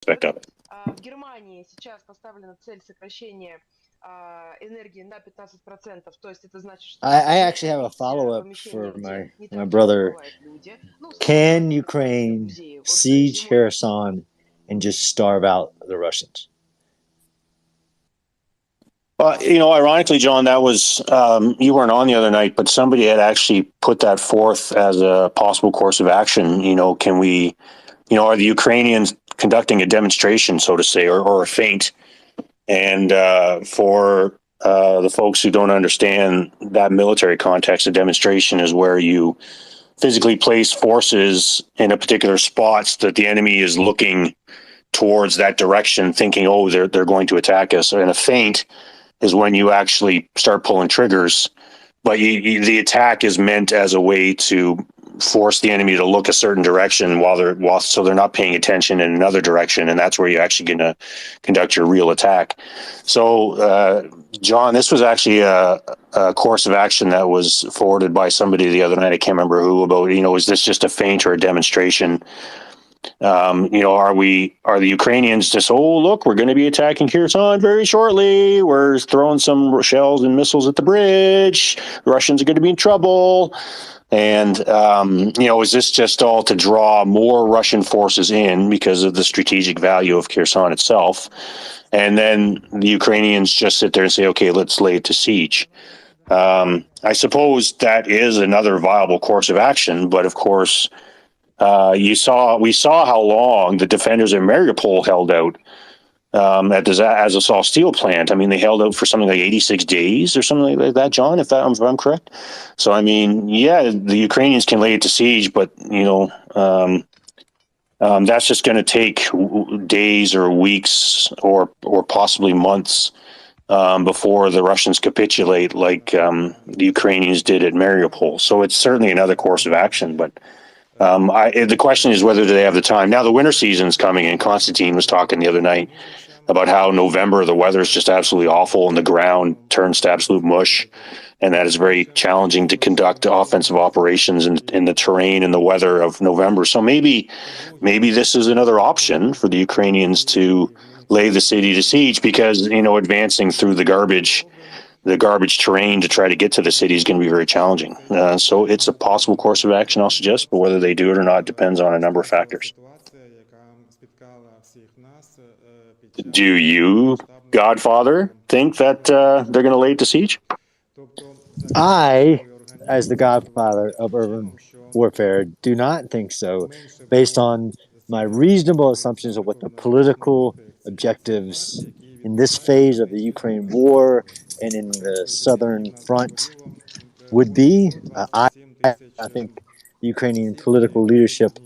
aspect of it. В Германии сейчас поставлена цель сокращения энергии на 15%, то есть это значит, что I нужно не actually have a топить follow-up помещения, for где my не my так часто brother. бывают люди. Ну, условно, Can это какие-то Ukraine музеи. Вот siege зимой Kherson and just starve out the Russians? Ironically, John, that was you weren't on the other night, but somebody had actually put that forth as a possible course of action. Can we, are the Ukrainians conducting a demonstration, so to say, or a feint? And for the folks who don't understand that military context, a demonstration is where you physically place forces in a particular spots that the enemy is looking towards that direction, thinking, oh, they're going to attack us. And a feint is when you actually start pulling triggers, but the attack is meant as a way to force the enemy to look a certain direction so they're not paying attention in another direction, and that's where you're actually going to conduct your real attack. So, John, this was actually a course of action that was forwarded by somebody the other night. I can't remember who. About is this just a feint or a demonstration? Are the Ukrainians just, oh, look, we're going to be attacking Kherson very shortly. We're throwing some shells and missiles at the bridge. The Russians are going to be in trouble. And, is this just all to draw more Russian forces in because of the strategic value of Kherson itself? And then the Ukrainians just sit there and say, okay, let's lay it to siege. I suppose that is another viable course of action, but of course, we saw how long the defenders of Mariupol held out at the Azovstal steel plant. I mean, they held out for something like 86 days or something like that, John, if I'm correct. So, I mean, yeah, the Ukrainians can lay it to siege, but, that's just going to take days or weeks or possibly months before the Russians capitulate like the Ukrainians did at Mariupol. So it's certainly another course of action, but the question is whether they have the time. Now the winter season's coming, and Constantine was talking the other night about how November the weather is just absolutely awful, and the ground turns to absolute mush, and that is very challenging to conduct offensive operations in the terrain and the weather of November. So maybe this is another option for the Ukrainians to lay the city to siege, because advancing through the garbage terrain to try to get to the city is going to be very challenging. So it's a possible course of action, I'll suggest, but whether they do it or not depends on a number of factors. Do you, Godfather, think that they're going to lay it to siege? I, as the godfather of urban warfare, do not think so, based on my reasonable assumptions of what the political objectives in this phase of the Ukraine war and in the southern front would be. I think the Ukrainian political leadership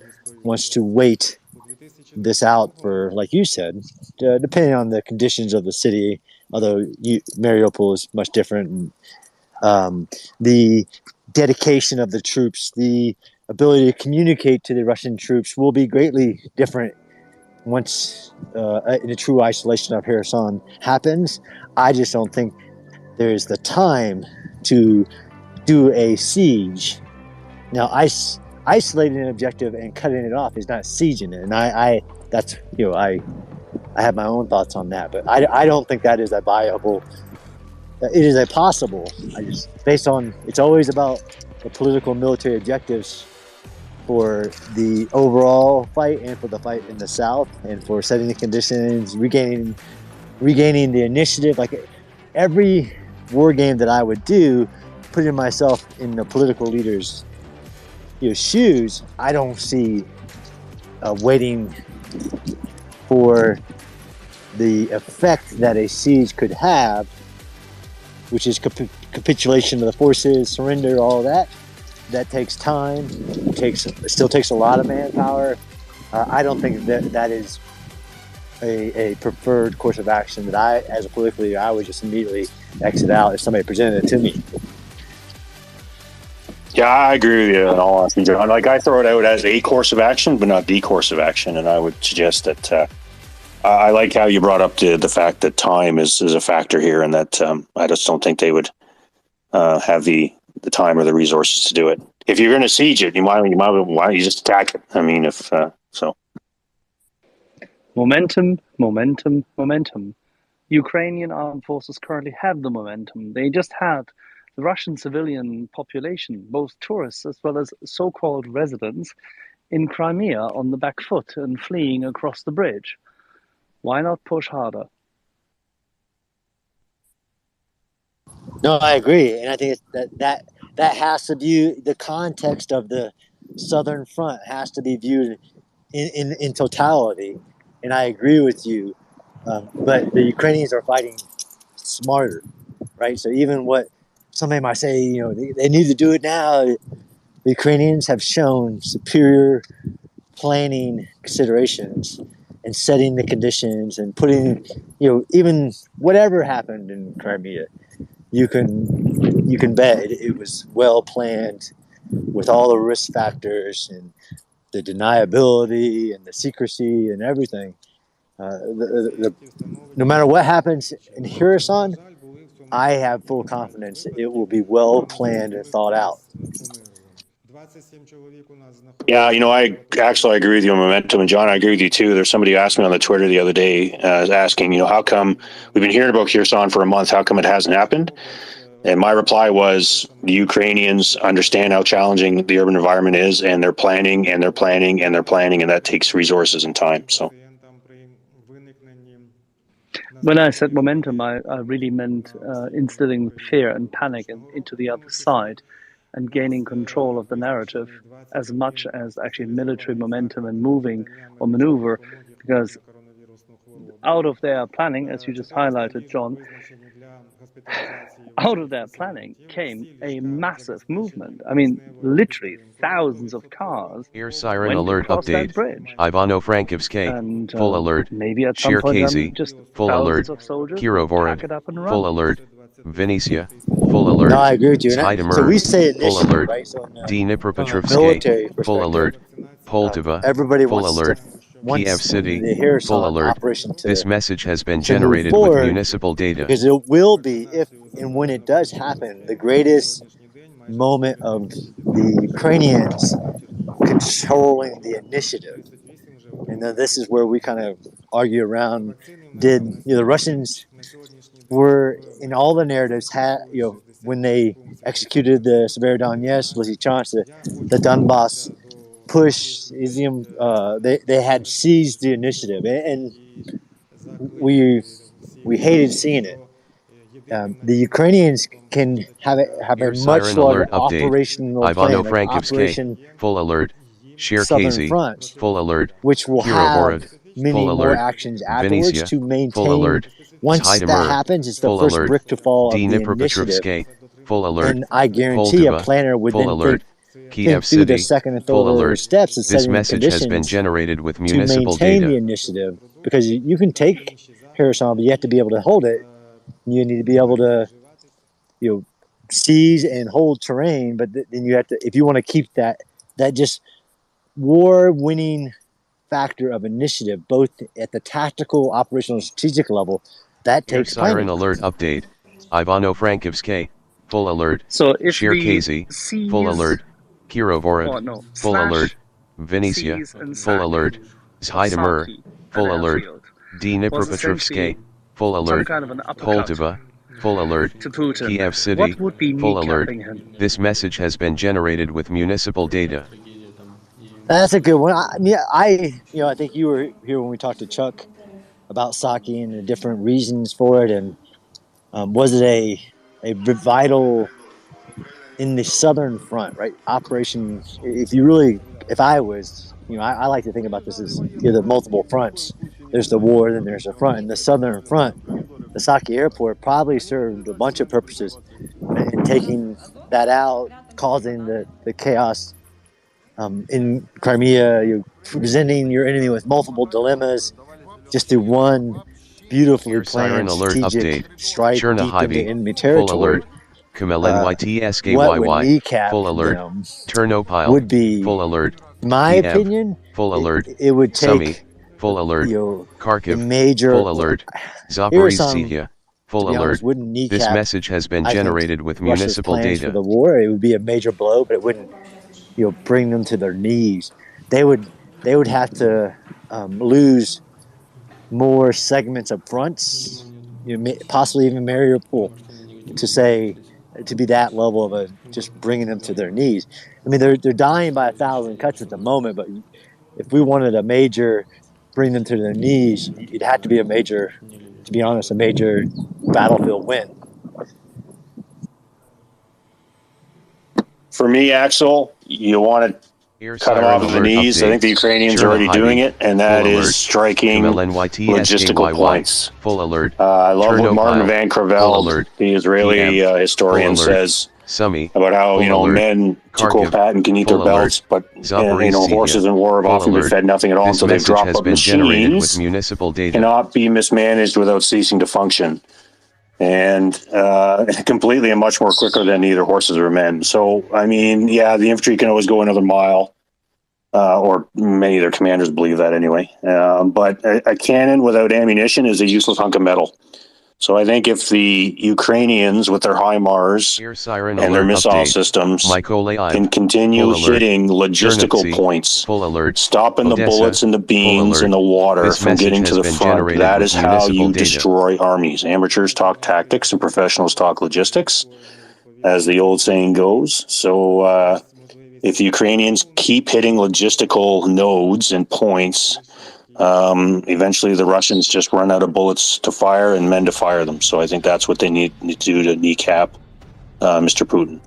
wants to wait this out for, like you said, depending on the conditions of the city. Although Mariupol is much different, the dedication of the troops, the ability to communicate to the Russian troops will be greatly different once the true isolation of Kherson happens. I just don't think there's the time to do a siege. Now, isolating an objective and cutting it off is not sieging it, and I that's I have my own thoughts on that, but I don't think that is a viable. It is a possible. I just based on it's always about the political and military objectives for the overall fight and for the fight in the south and for setting the conditions, regaining the initiative. Like every war game that I would do, putting myself in the political leaders' shoes, I don't see waiting for the effect that a siege could have, which is capitulation of the forces, surrender, all that. That takes time. It still takes a lot of manpower. I don't think that is a preferred course of action that I, as a political leader, I would just immediately exit out if somebody presented it to me. Yeah, I agree with you in all honesty, John. Like, I throw it out as a course of action, but not the course of action. And I would suggest that I like how you brought up the fact that time is a factor here, and that I just don't think they would have the time or the resources to do it. If you're going to siege it, why don't you just attack it? I mean, if so. Momentum, momentum, momentum. Ukrainian armed forces currently have the momentum. They just had the Russian civilian population, both tourists as well as so-called residents, in Crimea on the back foot and fleeing across the bridge. Why not push harder? No, I agree, and I think that has to be the context of the Southern Front has to be viewed in totality, and I agree with you. But the Ukrainians are fighting smarter, right? So even what somebody might say, they need to do it now. The Ukrainians have shown superior planning considerations and setting the conditions and putting, even whatever happened in Crimea, you can bet it was well planned with all the risk factors and the deniability and the secrecy and everything. No matter what happens in Kherson, I have full confidence it will be well planned and thought out. Yeah, I actually agree with you on momentum, and John, I agree with you too. There's somebody who asked me on the Twitter the other day, asking, how come we've been hearing about Kherson for a month? How come it hasn't happened? And my reply was, the Ukrainians understand how challenging the urban environment is, and they're planning, and they're planning, and they're planning, and that takes resources and time. So, when I said momentum, I really meant instilling fear and panic into the other side and gaining control of the narrative as much as actually military momentum and moving or maneuver, because out of their planning, as you just highlighted, John, out of their planning came a massive movement. I mean, literally thousands of cars Air siren went alert across that update. bridge. Ivano-Frankivsky, And full alert. maybe at some point then just full thousands alert. of soldiers Kirovorod, pack it up and run. full alert. Venetia, full alert. No, I agree with you. So we say full initiative, alert. right? So Dnipropetrovsk, full alert. Poltava, everybody full wants alert. wants Kiev City, the Kherson full alert. operation to This message has been to move generated with forward, municipal data. because it will be, if and when it does happen, the greatest moment of the Ukrainians controlling the initiative. And then this is where we kind of argue around, the Russians were in all the narratives when they executed the Severodonetsk, Lysychansk, the Donbass push, they had seized the initiative, and we hated seeing it. The Ukrainians can have a much larger operational plan, like Operation full alert. Southern Front, full alert. which will have many more actions afterwards to maintain. Once that happens, it's the first brick to fall of the initiative. Full alert. And I guarantee a planner would then think through the second and third steps of setting message conditions has been generated with to municipal maintain data. the initiative, because you can take Kherson, but you have to be able to hold it. You need to be able to, seize and hold terrain. But then you have to, if you want to keep that just war-winning factor of initiative, both at the tactical, operational, and strategic level, that Air takes siren planning. alert update. Ivano-Frankivsky, full alert. So if Cherkasy, we full alert. Kirovorod, full alert. Venetia, full alert. Zhytomyr, full alert. Dnipropetrovsk, full alert. Kind of an Poltava, full alert. to Putin. Kiev City, What would be full alert. kneecapping him? This message has been generated with municipal data. That's a good one. I think you were here when we talked to Chuck about Saki and the different reasons for it, and was it a vital in the Southern Front, right? Operation. If I was, I like to think about this as the multiple fronts. There's the war, then there's the front. And the Southern Front, the Saki airport probably served a bunch of purposes in taking that out, causing the chaos in Crimea. You're presenting your enemy with multiple dilemmas just through one beautifully planned strategic strike deep into enemy territory. Full alert. What would kneecap full alert. them Ternopile, would be, full alert. in my Kiev, opinion, full alert. It would take Sumy, full alert. Kharkiv, major full alert. Zaporizhzhia, full alert. This message has been generated with municipal data. For the war, it would be a major blow, but it wouldn't, bring them to their knees. They would have to lose more segments up fronts, possibly even Marriott Pool, to be that level of just bringing them to their knees. I mean, they're dying by 1,000 cuts at the moment, but if we wanted a major bring them to their knees, it'd have to be a major battlefield win. For me, Axel, you want to cut them off at the knees. I think the Ukrainians are already doing it, and that is striking logistical points. Full alert. I love what Martin Van Creveld, the Israeli historian, says about how men to combat and can eat their belts, but horses in war have often been fed nothing at all until they've dropped. But machines cannot be mismanaged without ceasing to function, and completely and much more quicker than either horses or men. So, I mean, yeah, the infantry can always go another mile, or many of their commanders believe that anyway. But a cannon without ammunition is a useless hunk of metal. So I think if the Ukrainians with their HIMARS and their missile systems can continue hitting logistical points, stopping the bullets and the beans and the water from getting to the front, that is how you destroy armies. Amateurs talk tactics and professionals talk logistics, as the old saying goes. So if the Ukrainians keep hitting logistical nodes and points, eventually the Russians just run out of bullets to fire and men to fire them. So I think that's what they need to do to kneecap Mr. Putin.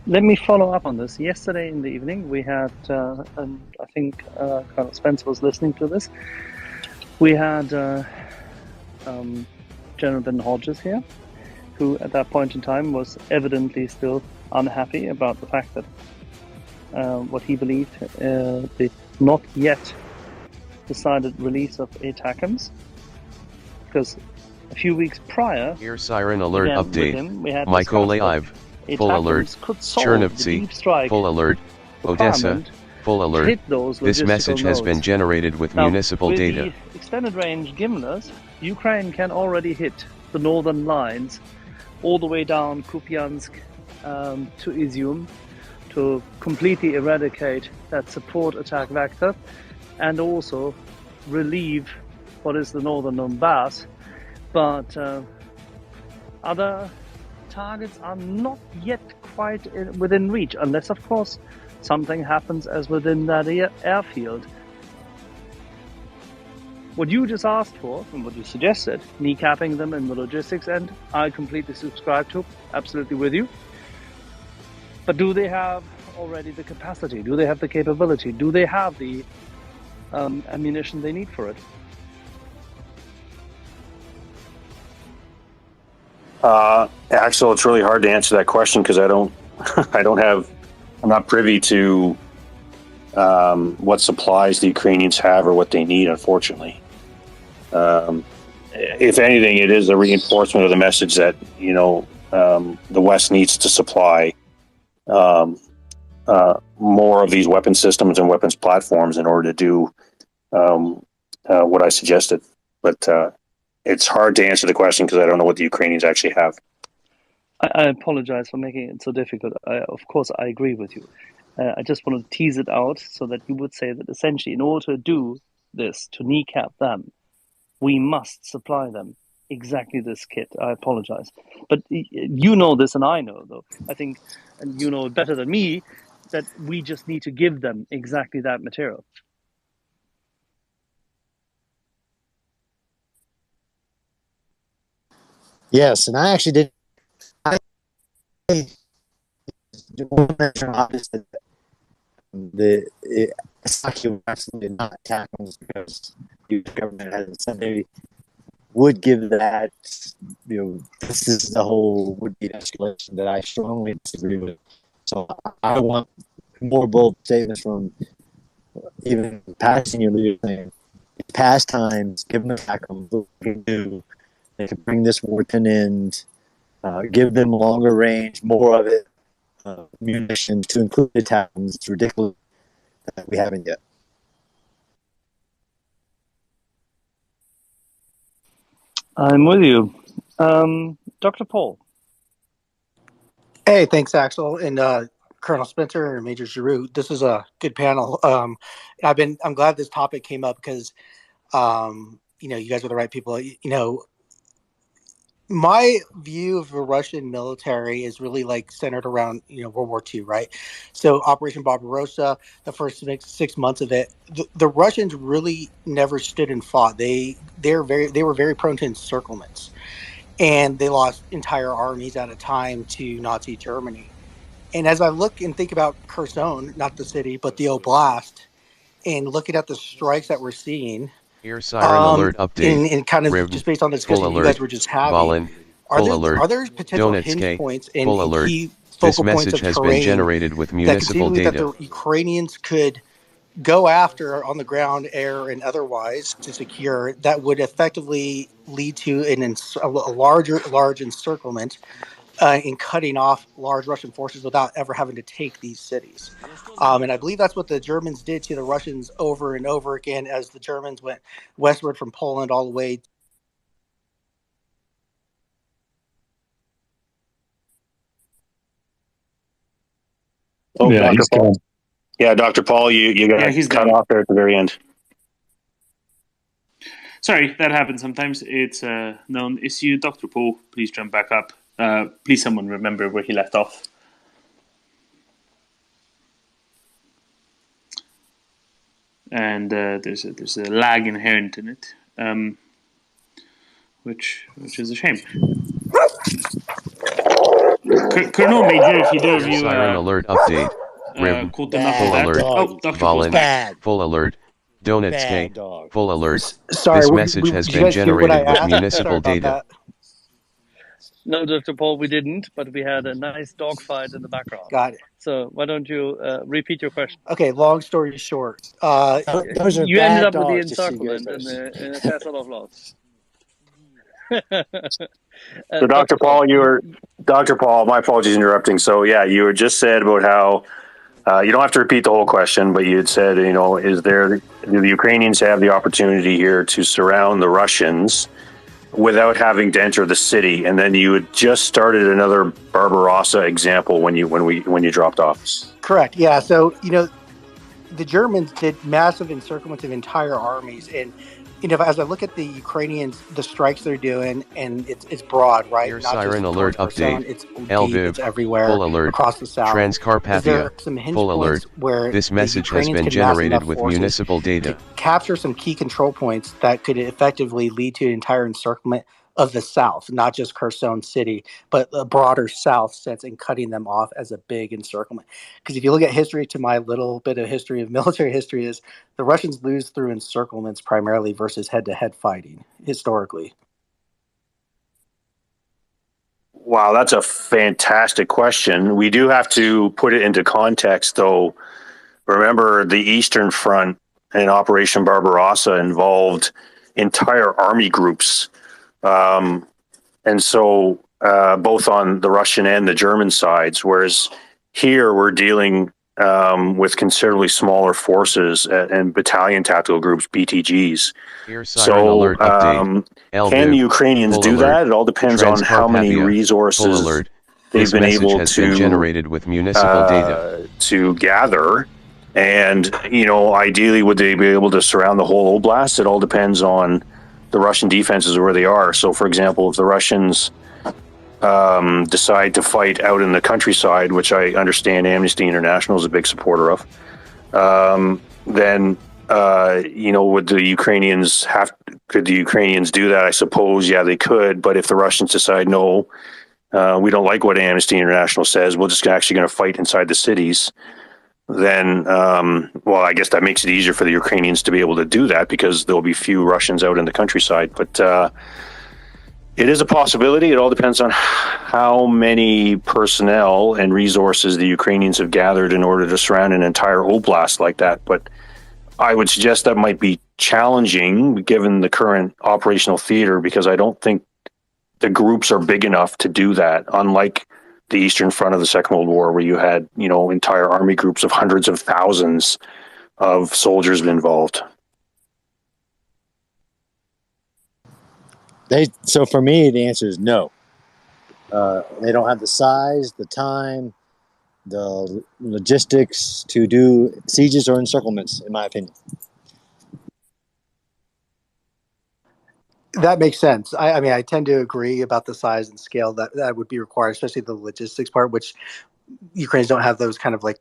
Let me follow up on this. Yesterday in the evening, we had, and I think Colonel Spencer was listening to this, we had General Ben Hodges here, who at that point in time was evidently still unhappy about the fact that what he believed the not yet decided release of ATACMS, because a few weeks prior, Air siren alert update. Mykolaiv, full alert. Chernovtsi, full alert. Odessa, full alert. This message has been generated with municipal data. With the extended range GMLRS, Ukraine can already hit the northern lines all the way down Kupiansk to Izium to completely eradicate that support attack vector, and also relieve what is the northern Donbass. But other targets are not yet quite within reach, unless, of course, something happens as within that airfield. What you just asked for, and what you suggested, kneecapping them in the logistics end, I completely subscribe to, absolutely with you. But do they have already the capacity? Do they have the capability? Do they have the ammunition they need for it? Axel, it's really hard to answer that question because I'm not privy to what supplies the Ukrainians have or what they need, unfortunately. If anything, it is a reinforcement of the message that, the West needs to supply more of these weapon systems and weapons platforms in order to do what I suggested. But it's hard to answer the question because I don't know what the Ukrainians actually have. I apologize for making it so difficult. Of course, I agree with you. I just want to tease it out so that you would say that essentially in order to do this, to kneecap them, we must supply them exactly this kit. I apologize. But you know this and I know, though. I think, and you know it better than me, that we just need to give them exactly that material. Yes, and I actually did. Saki would absolutely not tackle because the government hasn't said they would give that. This is the whole would-be escalation that I strongly disagree with. So I want more bold statements from even past senior leaders saying, past times, give them ATACMS, what we can do. They can bring this war to an end, give them longer range, more of it, munitions to include the ATACMS. It's ridiculous that we haven't yet. I'm with you. Dr. Paul. Hey, thanks, Axel, and Colonel Spencer and Major Giroux. This is a good panel. I'm glad this topic came up because You guys are the right people. My view of the Russian military is really like centered around World War II, right? So Operation Barbarossa, the first 6 months of it, the Russians really never stood and fought. They were very prone to encirclements, and they lost entire armies at a time to Nazi Germany. And as I look and think about Kherson, not the city, but the oblast, and looking at the strikes that we're seeing, Air siren alert update. and kind of Rivne, just based on the full discussion you alert. guys were just having, Volin, full alert. are there potential hinge Donetsk, points full and alert. key This focal points message of has been terrain generated with that municipal conceivably that data. the Ukrainians could go after on the ground, air, and otherwise to secure that would effectively lead to a large encirclement in cutting off large Russian forces without ever having to take these cities. And I believe that's what the Germans did to the Russians over and over again as the Germans went westward from Poland all the way. Oh, Yeah, Dr. he's Paul. gone. Yeah, Dr. Paul, you got he's cut gone. off there at the very end. Sorry, that happens sometimes. It's a known issue. Dr. Paul, please jump back up. Please, someone remember where he left off. And there's a lag inherent in it, which is a shame. Colonel Major, if either of Air you siren alert update. Rivne, caught enough full of that. alert. Oh, Dr. Paul's Volin, back. full alert. Donetsk, Bad dog. full alert. Sorry, This message has did you been guys hear what I generated with asked? municipal Sorry about data. that. No, Dr. Paul, we didn't, but we had a nice dogfight in the background. Got it. So why don't you repeat your question? Okay, long story short. Those are You bad ended up with the dogs to see encirclement goes. in a castle of lots. So, Dr. Paul, Dr. Paul, my apologies for interrupting. So, yeah, you were just said about how you don't have to repeat the whole question, but you had said, do the Ukrainians have the opportunity here to surround the Russians without having to enter the city? And then you had just started another Barbarossa example when you dropped off. Correct. Yeah. So, the Germans did massive encirclements of entire armies. And, as I look at the Ukrainians, the strikes they're doing, and it's broad, right? Air Not siren just alert Kherson, update. it's deep, Lviv, it's everywhere full alert. across the south. Is Transcarpathia, there some hinge full points alert. where This the message has Ukrainians been could mass generated enough with forces municipal data. to capture some key control points that could effectively lead to an entire encirclement of the South, not just Kherson City, but a broader South sense, and cutting them off as a big encirclement? Because if you look at history, to my little bit of history of military history, is the Russians lose through encirclements primarily versus head-to-head fighting historically. Wow, that's a fantastic question. We do have to put it into context, though. Remember, the Eastern Front and Operation Barbarossa involved entire army groups. And so both on the Russian and the German sides, whereas here we're dealing with considerably smaller forces and battalion tactical groups, BTGs. So alert update. Can the Ukrainians do that? It all depends on how many resources they've been able to generated with municipal data to gather. And, ideally, would they be able to surround the whole oblast? It all depends on the Russian defenses where they are. So, for example, if the Russians decide to fight out in the countryside, which I understand Amnesty International is a big supporter of, then would the Ukrainians could the Ukrainians do that? I suppose, yeah, they could. But if the Russians decide, no, we don't like what Amnesty International says, we're just actually going to fight inside the cities, then, I guess that makes it easier for the Ukrainians to be able to do that because there'll be few Russians out in the countryside. But it is a possibility. It all depends on how many personnel and resources the Ukrainians have gathered in order to surround an entire oblast like that. But I would suggest that might be challenging given the current operational theater, because I don't think the groups are big enough to do that, unlike the Eastern Front of the Second World War, where you had, entire army groups of hundreds of thousands of soldiers involved. So for me, the answer is no. They don't have the size, the time, the logistics to do sieges or encirclements, in my opinion. That makes sense. I mean, I tend to agree about the size and scale that would be required, especially the logistics part, which Ukrainians don't have those kind of like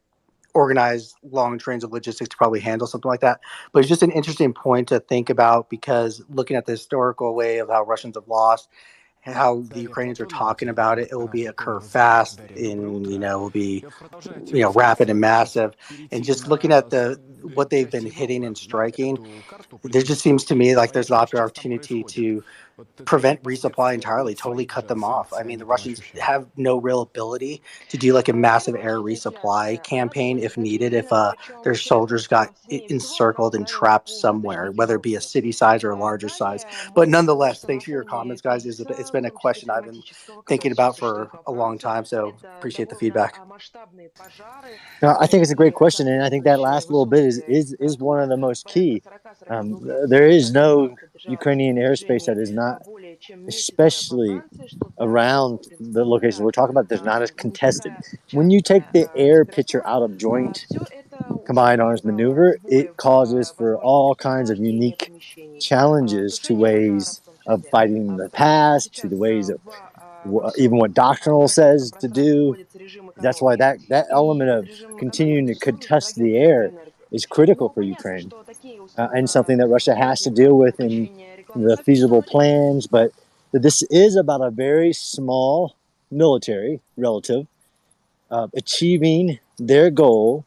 organized long trains of logistics to probably handle something like that. But it's just an interesting point to think about, because looking at the historical way of how Russians have lost, how the Ukrainians are talking about it, it will be occur fast, and it will be rapid and massive. And just looking at what they've been hitting and striking, there just seems to me like there's an opportunity to prevent resupply entirely, totally cut them off. I mean, the Russians have no real ability to do like a massive air resupply campaign if needed, if their soldiers got encircled and trapped somewhere, whether it be a city size or a larger size. But nonetheless, thanks for your comments, guys. It's been a question I've been thinking about for a long time, so appreciate the feedback. No, I think it's a great question, and I think that last little bit is one of the most key. There is no Ukrainian airspace that is not, especially around the locations we're talking about, there's not as contested. When you take the air picture out of joint combined arms maneuver, it causes for all kinds of unique challenges to ways of fighting in the past, to the ways of even what doctrinal says to do. That's why that element of continuing to contest the air is critical for Ukraine, and something that Russia has to deal with in the feasible plans. But this is about a very small military relative achieving their goal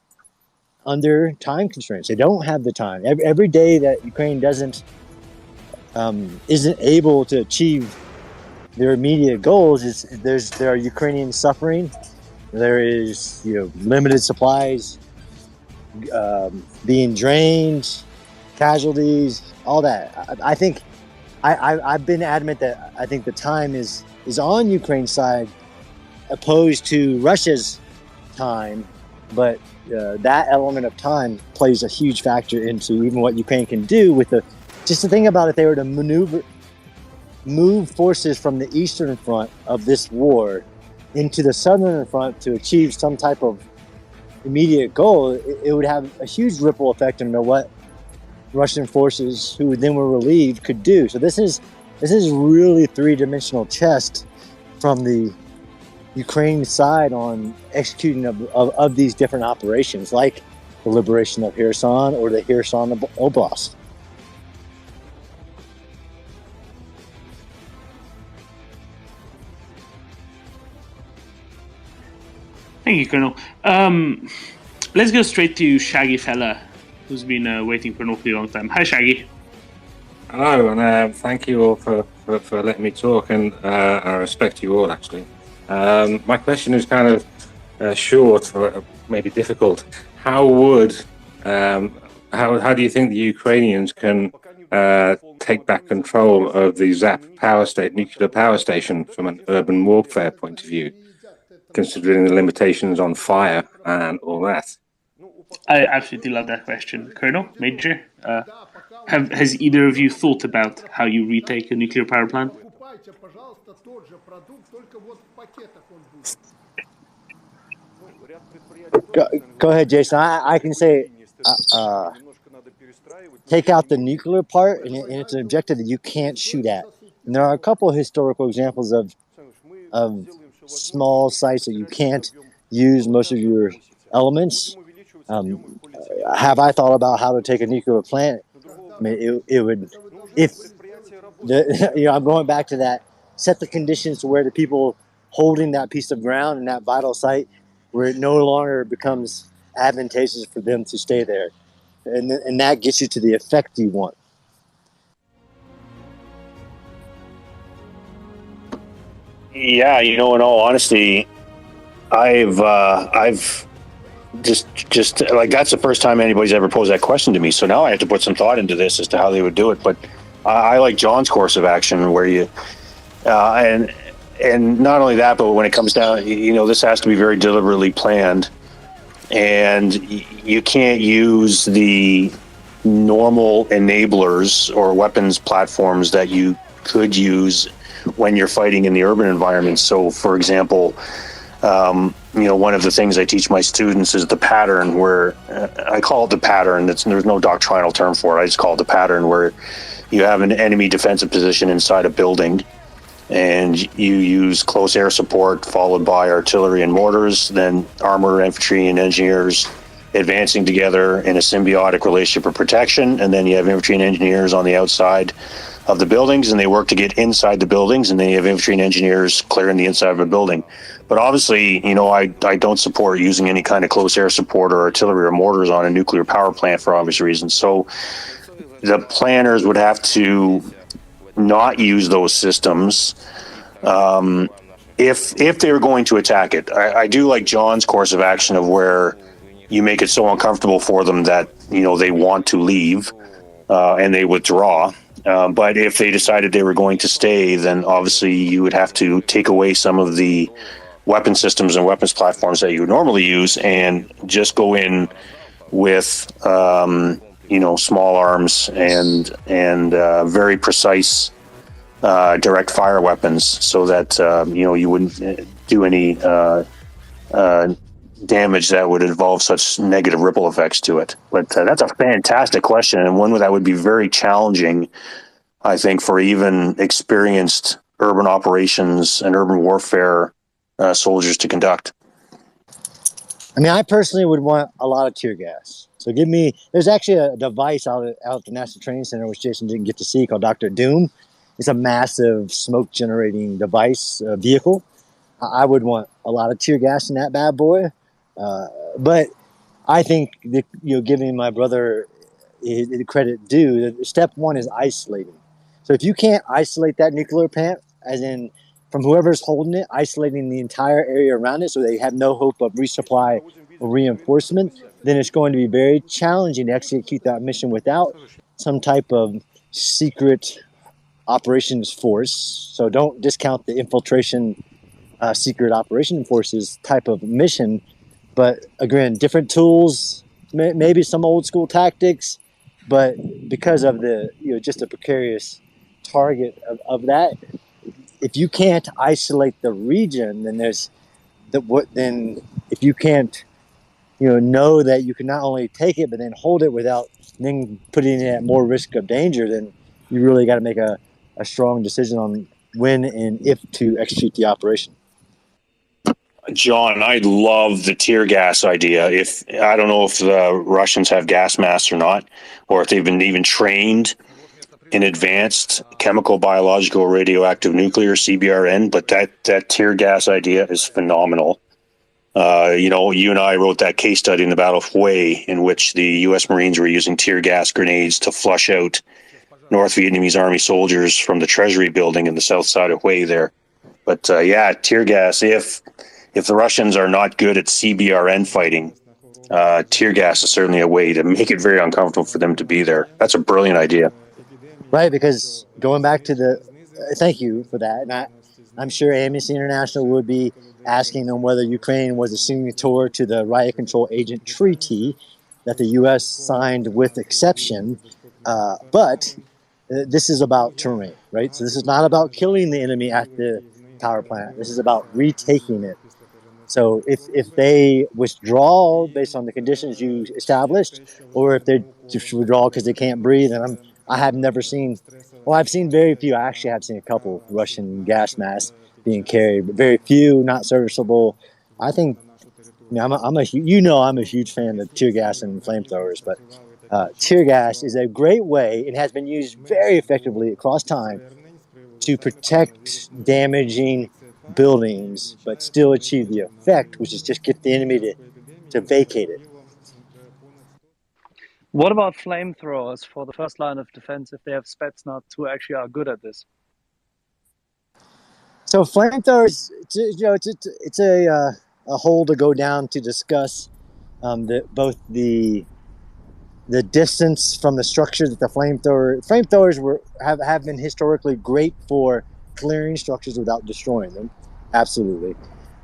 under time constraints. They don't have the time. Every day that Ukraine isn't able to achieve their immediate goals, there are Ukrainians suffering. There is limited supplies being drained, casualties, all that. I think I've been adamant that I think the time is on Ukraine's side, opposed to Russia's time, but that element of time plays a huge factor into even what Ukraine can do with just the thing about if they were to move forces from the eastern front of this war into the southern front to achieve some type of immediate goal, it would have a huge ripple effect into what Russian forces who then were relieved could do. So this is really three-dimensional chess from the Ukraine side on executing of these different operations, like the liberation of Kherson or the Kherson Oblast. Thank you, Colonel. Let's go straight to Shaggy Fella, who's been waiting for an awfully long time. Hi, Shaggy. Hello, and thank you all for letting me talk, and I respect you all, actually. My question is kind of short, or maybe difficult. How do you think the Ukrainians can take back control of the Zap nuclear power station from an urban warfare point of view, considering the limitations on fire and all that? I absolutely love that question. Colonel, Major, has either of you thought about how you retake a nuclear power plant? Go ahead, Jason. I can say take out the nuclear part, and it's an objective that you can't shoot at. And there are a couple of historical examples of small sites that you can't use most of your elements. Have I thought about how to take a nuclear plant? I mean, it would, if I'm going back to that, set the conditions to where the people holding that piece of ground and that vital site, where it no longer becomes advantageous for them to stay there, and that gets you to the effect you want. Yeah, in all honesty, I've just like, that's the first time anybody's ever posed that question to me. So now I have to put some thought into this as to how they would do it. But I like John's course of action, where you and not only that, but when it comes down, this has to be very deliberately planned, and you can't use the normal enablers or weapons platforms that you could use when you're fighting in the urban environment. So, for example, one of the things I teach my students is the pattern, where I call it the pattern. There's no doctrinal term for it. I just call it the pattern, where you have an enemy defensive position inside a building, and you use close air support followed by artillery and mortars, then armor, infantry, and engineers advancing together in a symbiotic relationship of protection, and then you have infantry and engineers on the outside of the buildings, and they work to get inside the buildings, and then you have infantry and engineers clearing the inside of a building. But obviously, I don't support using any kind of close air support or artillery or mortars on a nuclear power plant for obvious reasons. So the planners would have to not use those systems if they were going to attack it. I do like John's course of action of where you make it so uncomfortable for them that they want to leave and they withdraw. But if they decided they were going to stay, then obviously you would have to take away some of the weapon systems and weapons platforms that you would normally use and just go in with small arms and very precise direct fire weapons, so that you wouldn't do any damage that would involve such negative ripple effects to it. But that's a fantastic question, and one that would be very challenging, I think, for even experienced urban operations and urban warfare soldiers to conduct. I mean, I personally would want a lot of tear gas. So there's actually a device out at the National Training Center, which Jason didn't get to see, called Dr. Doom. It's a massive smoke generating device, vehicle. I would want a lot of tear gas in that bad boy. But I think that, giving my brother the credit due, step one is isolating. So if you can't isolate that nuclear plant, as in from whoever's holding it, isolating the entire area around it so they have no hope of resupply or reinforcement, then it's going to be very challenging to execute that mission without some type of secret operations force. So don't discount the infiltration secret operation forces type of mission. But again, different tools, maybe some old school tactics, but because of the just a precarious target of that, if you can't isolate the region, then then if you can't know that you can not only take it but then hold it without then putting it at more risk of danger, then you really got to make a strong decision on when and if to execute the operation. John, I love the tear gas idea. I don't know if the Russians have gas masks or not, or if they've been even trained in advanced chemical, biological, radioactive, nuclear, CBRN, but that tear gas idea is phenomenal. You and I wrote that case study in the Battle of Hue, in which the U.S. Marines were using tear gas grenades to flush out North Vietnamese Army soldiers from the Treasury building in the south side of Hue there. But tear gas, if the Russians are not good at CBRN fighting, tear gas is certainly a way to make it very uncomfortable for them to be there. That's a brilliant idea. Right, because going back to thank you for that. And I'm sure Amnesty International would be asking them whether Ukraine was a signatory to the Riot Control Agent Treaty that the U.S. signed with exception. But this is about terrain, right? So this is not about killing the enemy at the power plant. This is about retaking it. So if they withdraw based on the conditions you established, or if they just withdraw because they can't breathe, and I have never seen, I've seen very few. I actually have seen a couple Russian gas masks being carried, but very few, not serviceable. I think, I'm a huge fan of tear gas and flamethrowers, but tear gas is a great way. It has been used very effectively across time to protect damaging buildings, but still achieve the effect, which is just get the enemy to vacate it. What about flamethrowers for the first line of defense if they have Spetsnaz who actually are good at this? So flamethrowers, it's a hole to go down to discuss both the distance from the structure that the flamethrowers have been historically great for clearing structures without destroying them. Absolutely.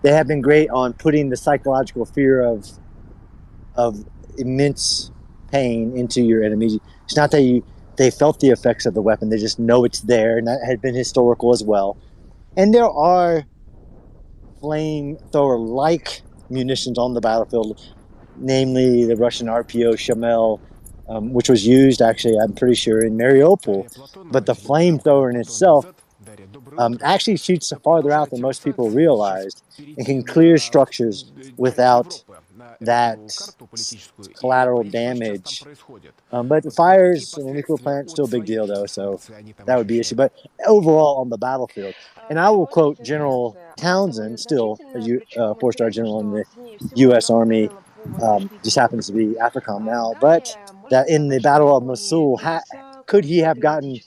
They have been great on putting the psychological fear of immense pain into your enemies. It's not that they felt the effects of the weapon, they just know it's there, and that had been historical as well. And there are flamethrower-like munitions on the battlefield, namely the Russian RPO Shamel which was used actually, I'm pretty sure, in Mariupol. But the flamethrower in itself actually shoots farther out than most people realized and can clear structures without that collateral damage. But the fires in a nuclear plant still a big deal though, so that would be an issue. But overall on the battlefield, and I will quote General Townsend, still a four-star general in the U.S. Army, just happens to be AFRICOM now, but that in the Battle of Mosul, could he have gotten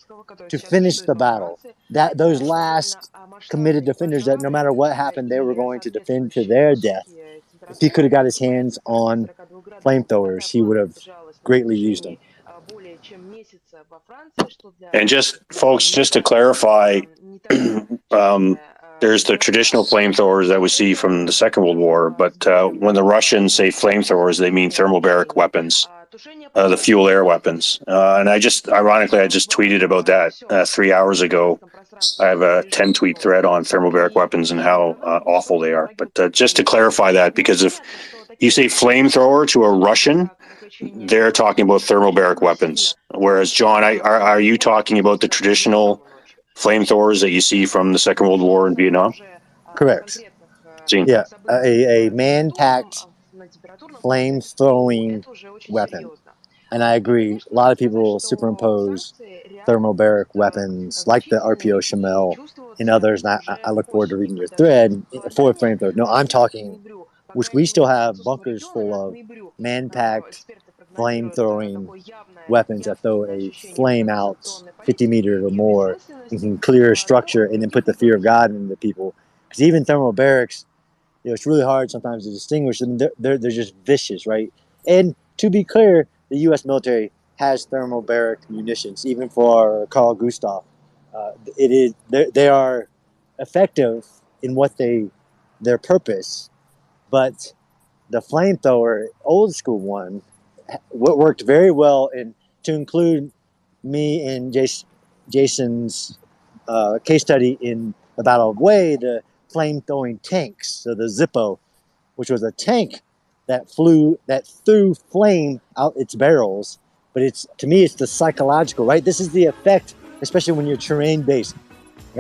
to finish the battle? That those last committed defenders that no matter what happened, they were going to defend to their death. If he could have got his hands on flamethrowers, he would have greatly used them. And just folks, just to clarify, there's the traditional flamethrowers that we see from the Second World War, but when the Russians say flamethrowers, they mean thermobaric weapons, the fuel air weapons. And I just tweeted about that 3 hours ago. I have a 10 tweet thread on thermobaric weapons and how awful they are. But just to clarify that, because if you say flamethrower to a Russian, they're talking about thermobaric weapons. Whereas, John, are you talking about the traditional flamethrowers that you see from the Second World War in Vietnam? Correct. Yeah, a man-packed flame-throwing weapon. And I agree, a lot of people superimpose thermobaric weapons like the RPO Shamel and others, and I look forward to reading your thread for flamethrowers. No, I'm talking, which we still have bunkers full of man-packed flame-throwing weapons that throw a flame out 50 meters or more and can clear a structure and then put the fear of God into people. Because even thermobarics, it's really hard sometimes to distinguish them. They're just vicious, right? And to be clear, the U.S. military has thermobaric munitions, even for our Carl Gustav. They are effective in their purpose, but the flamethrower, old school one, what worked very well, and to include me and Jason's case study in the Battle of Hue, the flame-throwing tanks, so the Zippo, which was a tank that threw flame out its barrels. But to me, it's the psychological, right? This is the effect, especially when you're terrain-based.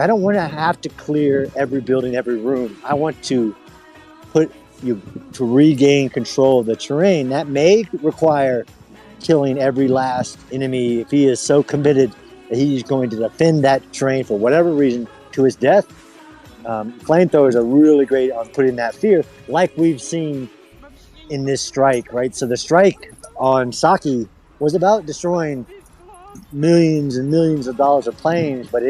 I don't want to have to clear every building, every room. I want to to regain control of the terrain. That may require killing every last enemy if he is so committed that he's going to defend that terrain for whatever reason to his death. Flamethrowers are really great on putting that fear, like we've seen in this strike, right? So the strike on Saki was about destroying millions and millions of dollars of planes, but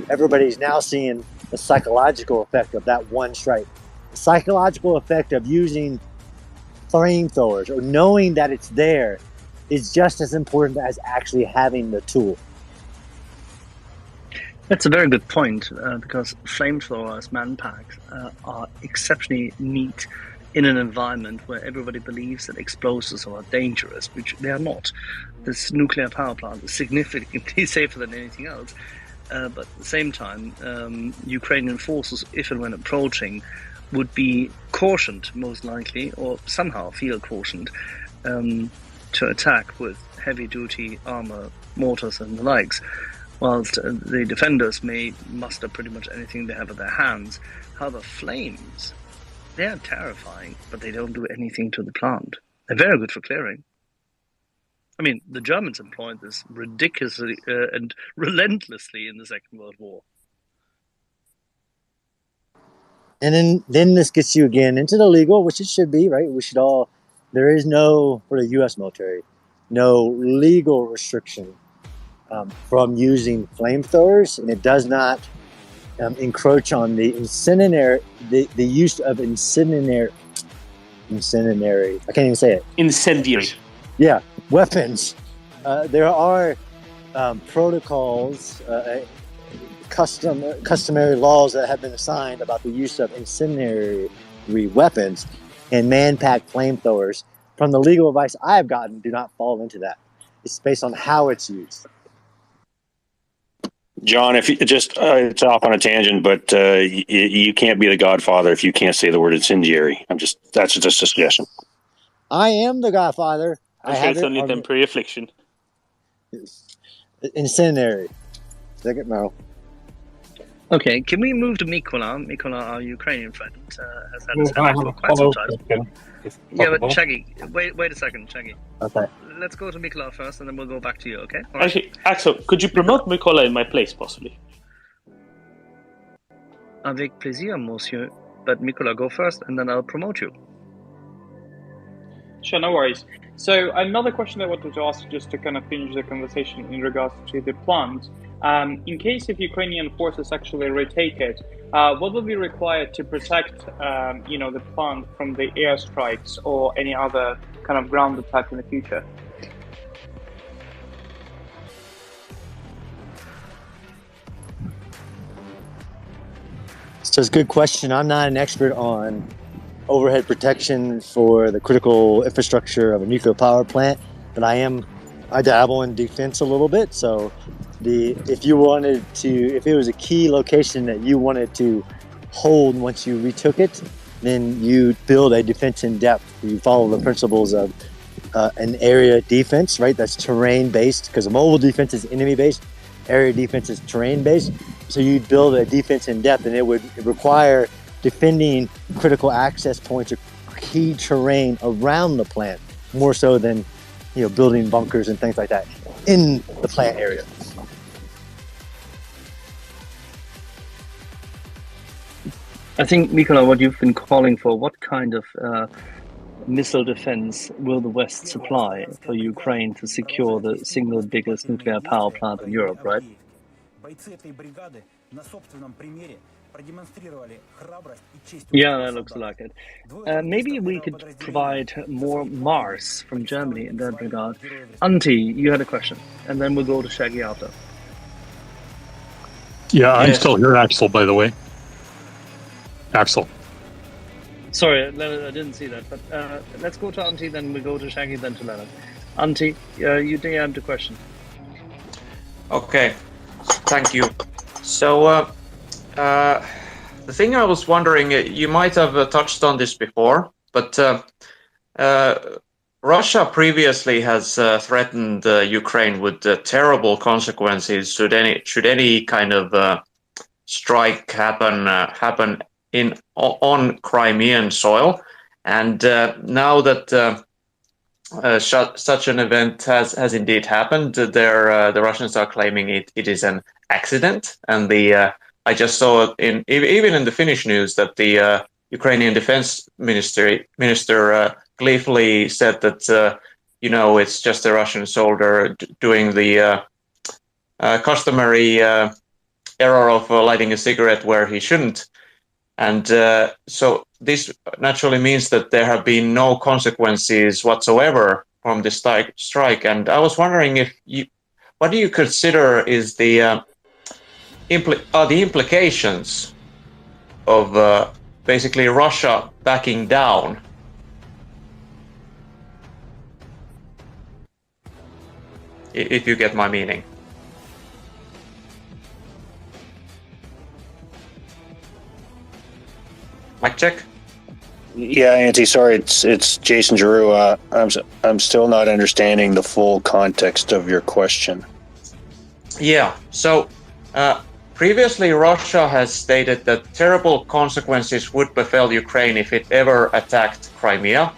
everybody's now seeing the psychological effect of that one strike. The psychological effect of using flamethrowers or knowing that it's there is just as important as actually having the tool. That's a very good point, because flamethrowers, man-packs, are exceptionally neat in an environment where everybody believes that explosives are dangerous, which they are not. This nuclear power plant is significantly safer than anything else. But at the same time, Ukrainian forces, if and when approaching, would be cautioned, most likely, or somehow feel cautioned, to attack with heavy-duty armor, mortars and the likes, whilst the defenders may muster pretty much anything they have at their hands. However, flames, they are terrifying, but they don't do anything to the plant. They're very good for clearing. I mean, the Germans employed this ridiculously and relentlessly in the Second World War. And then this gets you again into the legal, which it should be, right? There is no, for the U.S. military, no legal restriction from using flamethrowers, and it does not encroach on the the use of incendiary, I can't even say it. Incendiary. Yeah, weapons. There are protocols, customary laws that have been assigned about the use of incendiary weapons and man-packed flamethrowers. From the legal advice I've gotten, do not fall into that. It's based on how it's used. John, if you just it's off on a tangent, but you can't be the Godfather if you can't say the word incendiary. That's just a suggestion. I am the Godfather I'm sure it's only a temporary affliction. Incendiary. Second, no. Okay, can we move to Mykola? Mykola, our Ukrainian friend, has had his hand for quite some time. Yeah, but Shaggy, wait a second, Shaggy. Okay. Let's go to Mykola first, and then we'll go back to you, okay? Right. Actually, Axel, could you promote Mykola in my place, possibly? Avec plaisir, monsieur. But Mykola, go first, and then I'll promote you. Sure, no worries. So another question I wanted to ask, just to kind of finish the conversation in regards to the plant. In case if Ukrainian forces actually retake it, what will be required to protect, the plant from the airstrikes or any other kind of ground attack in the future? So it's a good question. I'm not an expert on overhead protection for the critical infrastructure of a nuclear power plant, but I dabble in defense a little bit. So if it was a key location that you wanted to hold once you retook it, then you build a defense in depth. You follow the principles of an area defense, right? That's terrain based, because a mobile defense is enemy based. Area defense is terrain based. So you build a defense in depth, and it would require defending critical access points or key terrain around the plant, more so than building bunkers and things like that in the plant area. I think, Mykola, what you've been calling for, what kind of missile defense will the West supply for Ukraine to secure the single biggest nuclear power plant in Europe, right? Yeah, that looks like it. Maybe we could provide more Mars from Germany in that regard. Antti, you had a question, and then we'll go to Shaggy after. Yeah, I'm still here, Axel, by the way. Axel. Sorry, Leonard, I didn't see that, but let's go to Antti, then we go to Shaggy, then to Leonard. Antti, you DM'd the question. Okay, thank you. So, the thing I was wondering, you might have touched on this before, but Russia previously has threatened Ukraine with terrible consequences should any kind of strike happen on Crimean soil. And now that such an event has indeed happened, the Russians are claiming it is an accident, and I just saw even in the Finnish news that the Ukrainian defense minister gleefully said that it's just a Russian soldier doing the customary error of lighting a cigarette where he shouldn't, and so this naturally means that there have been no consequences whatsoever from this strike. And I was wondering what do you consider is the implications of basically Russia backing down? If you get my meaning. Mic check. Yeah, Antti, sorry, it's Jason Giroux. I'm still not understanding the full context of your question. Yeah, so previously Russia has stated that terrible consequences would befall Ukraine if it ever attacked Crimea,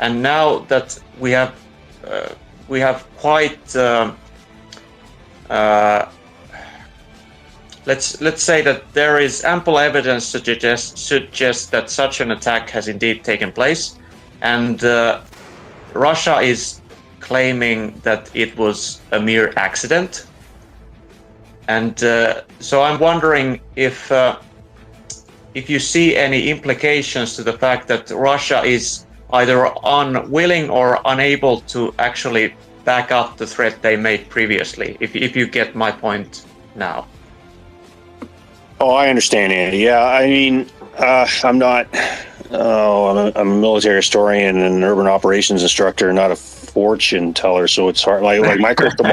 and now that we have quite let's say that there is ample evidence to suggest that such an attack has indeed taken place, and Russia is claiming that it was a mere accident. And so I'm wondering if you see any implications to the fact that Russia is either unwilling or unable to actually back up the threat they made previously, if you get my point now. Oh, I understand, Andy. Yeah, I mean, I'm a military historian and an urban operations instructor, not a fortune teller, so it's hard. Like my crystal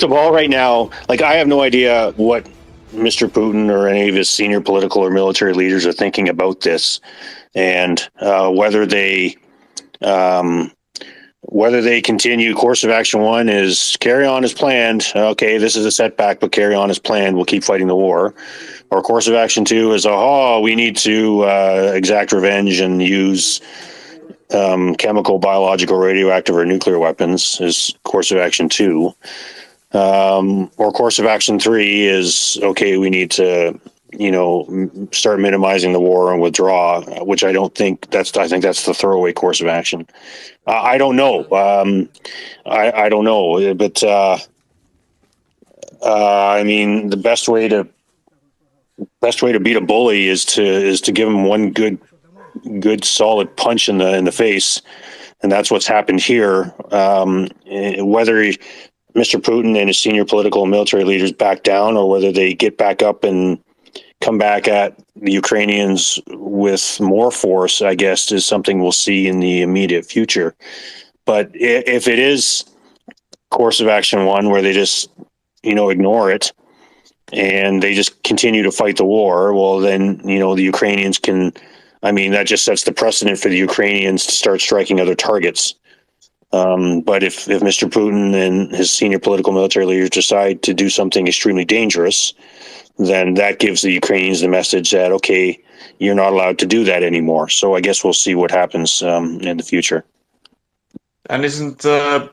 ball right now, like I have no idea what Mr. Putin or any of his senior political or military leaders are thinking about this, and whether they whether they continue course of action one is carry on as planned. Okay, this is a setback, but carry on as planned. We'll keep fighting the war. Or course of action two is, we need to exact revenge and use chemical, biological, radioactive, or nuclear weapons is course of action two. Or course of action three is, okay, we need to, start minimizing the war and withdraw, which I think that's the throwaway course of action. I don't know. I don't know, but I mean, the best way to beat a bully is to give him one good solid punch in the face, and that's what's happened here. Whether Mr. Putin and his senior political and military leaders back down, or whether they get back up and come back at the Ukrainians with more force, I guess, is something we'll see in the immediate future. But if it is course of action one, where they just ignore it and they just continue to fight the war, well, then the Ukrainians can. I mean, that just sets the precedent for the Ukrainians to start striking other targets. But if Mr. Putin and his senior political military leaders decide to do something extremely dangerous, then that gives the Ukrainians the message that, okay, you're not allowed to do that anymore. So I guess we'll see what happens in the future. And isn't,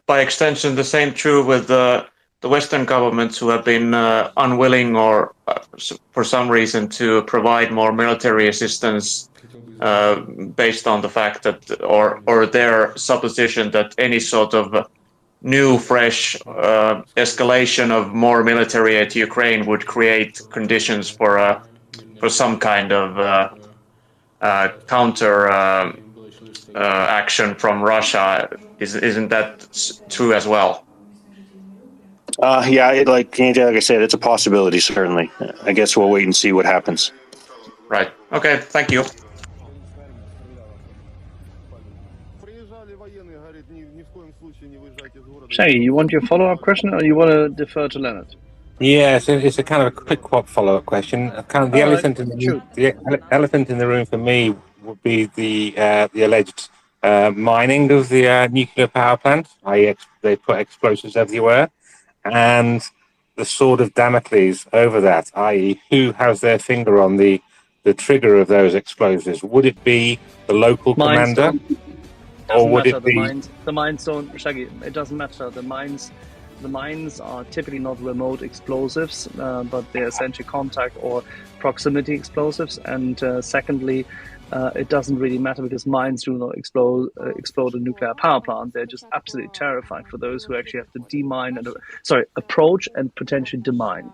by extension, the same true with the Western governments who have been unwilling or for some reason to provide more military assistance based on the fact that, or their supposition that any sort of new, fresh escalation of more military aid to Ukraine would create conditions for some kind of counter action from Russia? Isn't that true as well? Yeah, like I said, it's a possibility, certainly. I guess we'll wait and see what happens. Right. Okay, thank you. Shaggy, you want your follow-up question, or you want to defer to Leonard? Yeah, it's a kind of a quick follow-up question. Kind of the elephant in the elephant in the room for me would be the alleged mining of the nuclear power plant. They put explosives everywhere, and the sword of Damocles over that, i.e., who has their finger on the trigger of those explosives? Would it be the local commander? Or would it be the mines don't, Shaggy, it doesn't matter. The mines are typically not remote explosives, but they're essentially contact or proximity explosives. And secondly, it doesn't really matter because mines do not explode a nuclear power plant. They're just absolutely terrifying for those who actually have to demine and approach and potentially demine.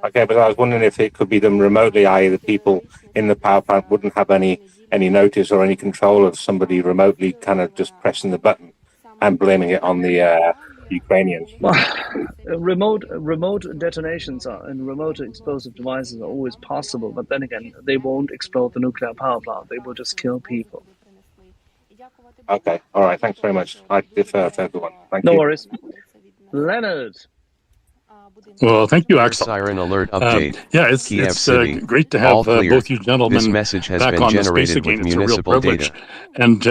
Okay, but I was wondering if it could be done remotely, i.e. the people in the power plant wouldn't have any notice or any control of somebody remotely kind of just pressing the button and blaming it on the Ukrainians. Well, remote detonations and remote explosive devices are always possible, but then again, they won't explode the nuclear power plant. They will just kill people. Okay, all right, thanks very much. I defer to everyone. Thank you. No worries. Leonard. Well, thank you, Axel. Siren alert update. Yeah, it's great to have both you gentlemen this message has back been on the generated space again. with It's a real municipal privilege. data. And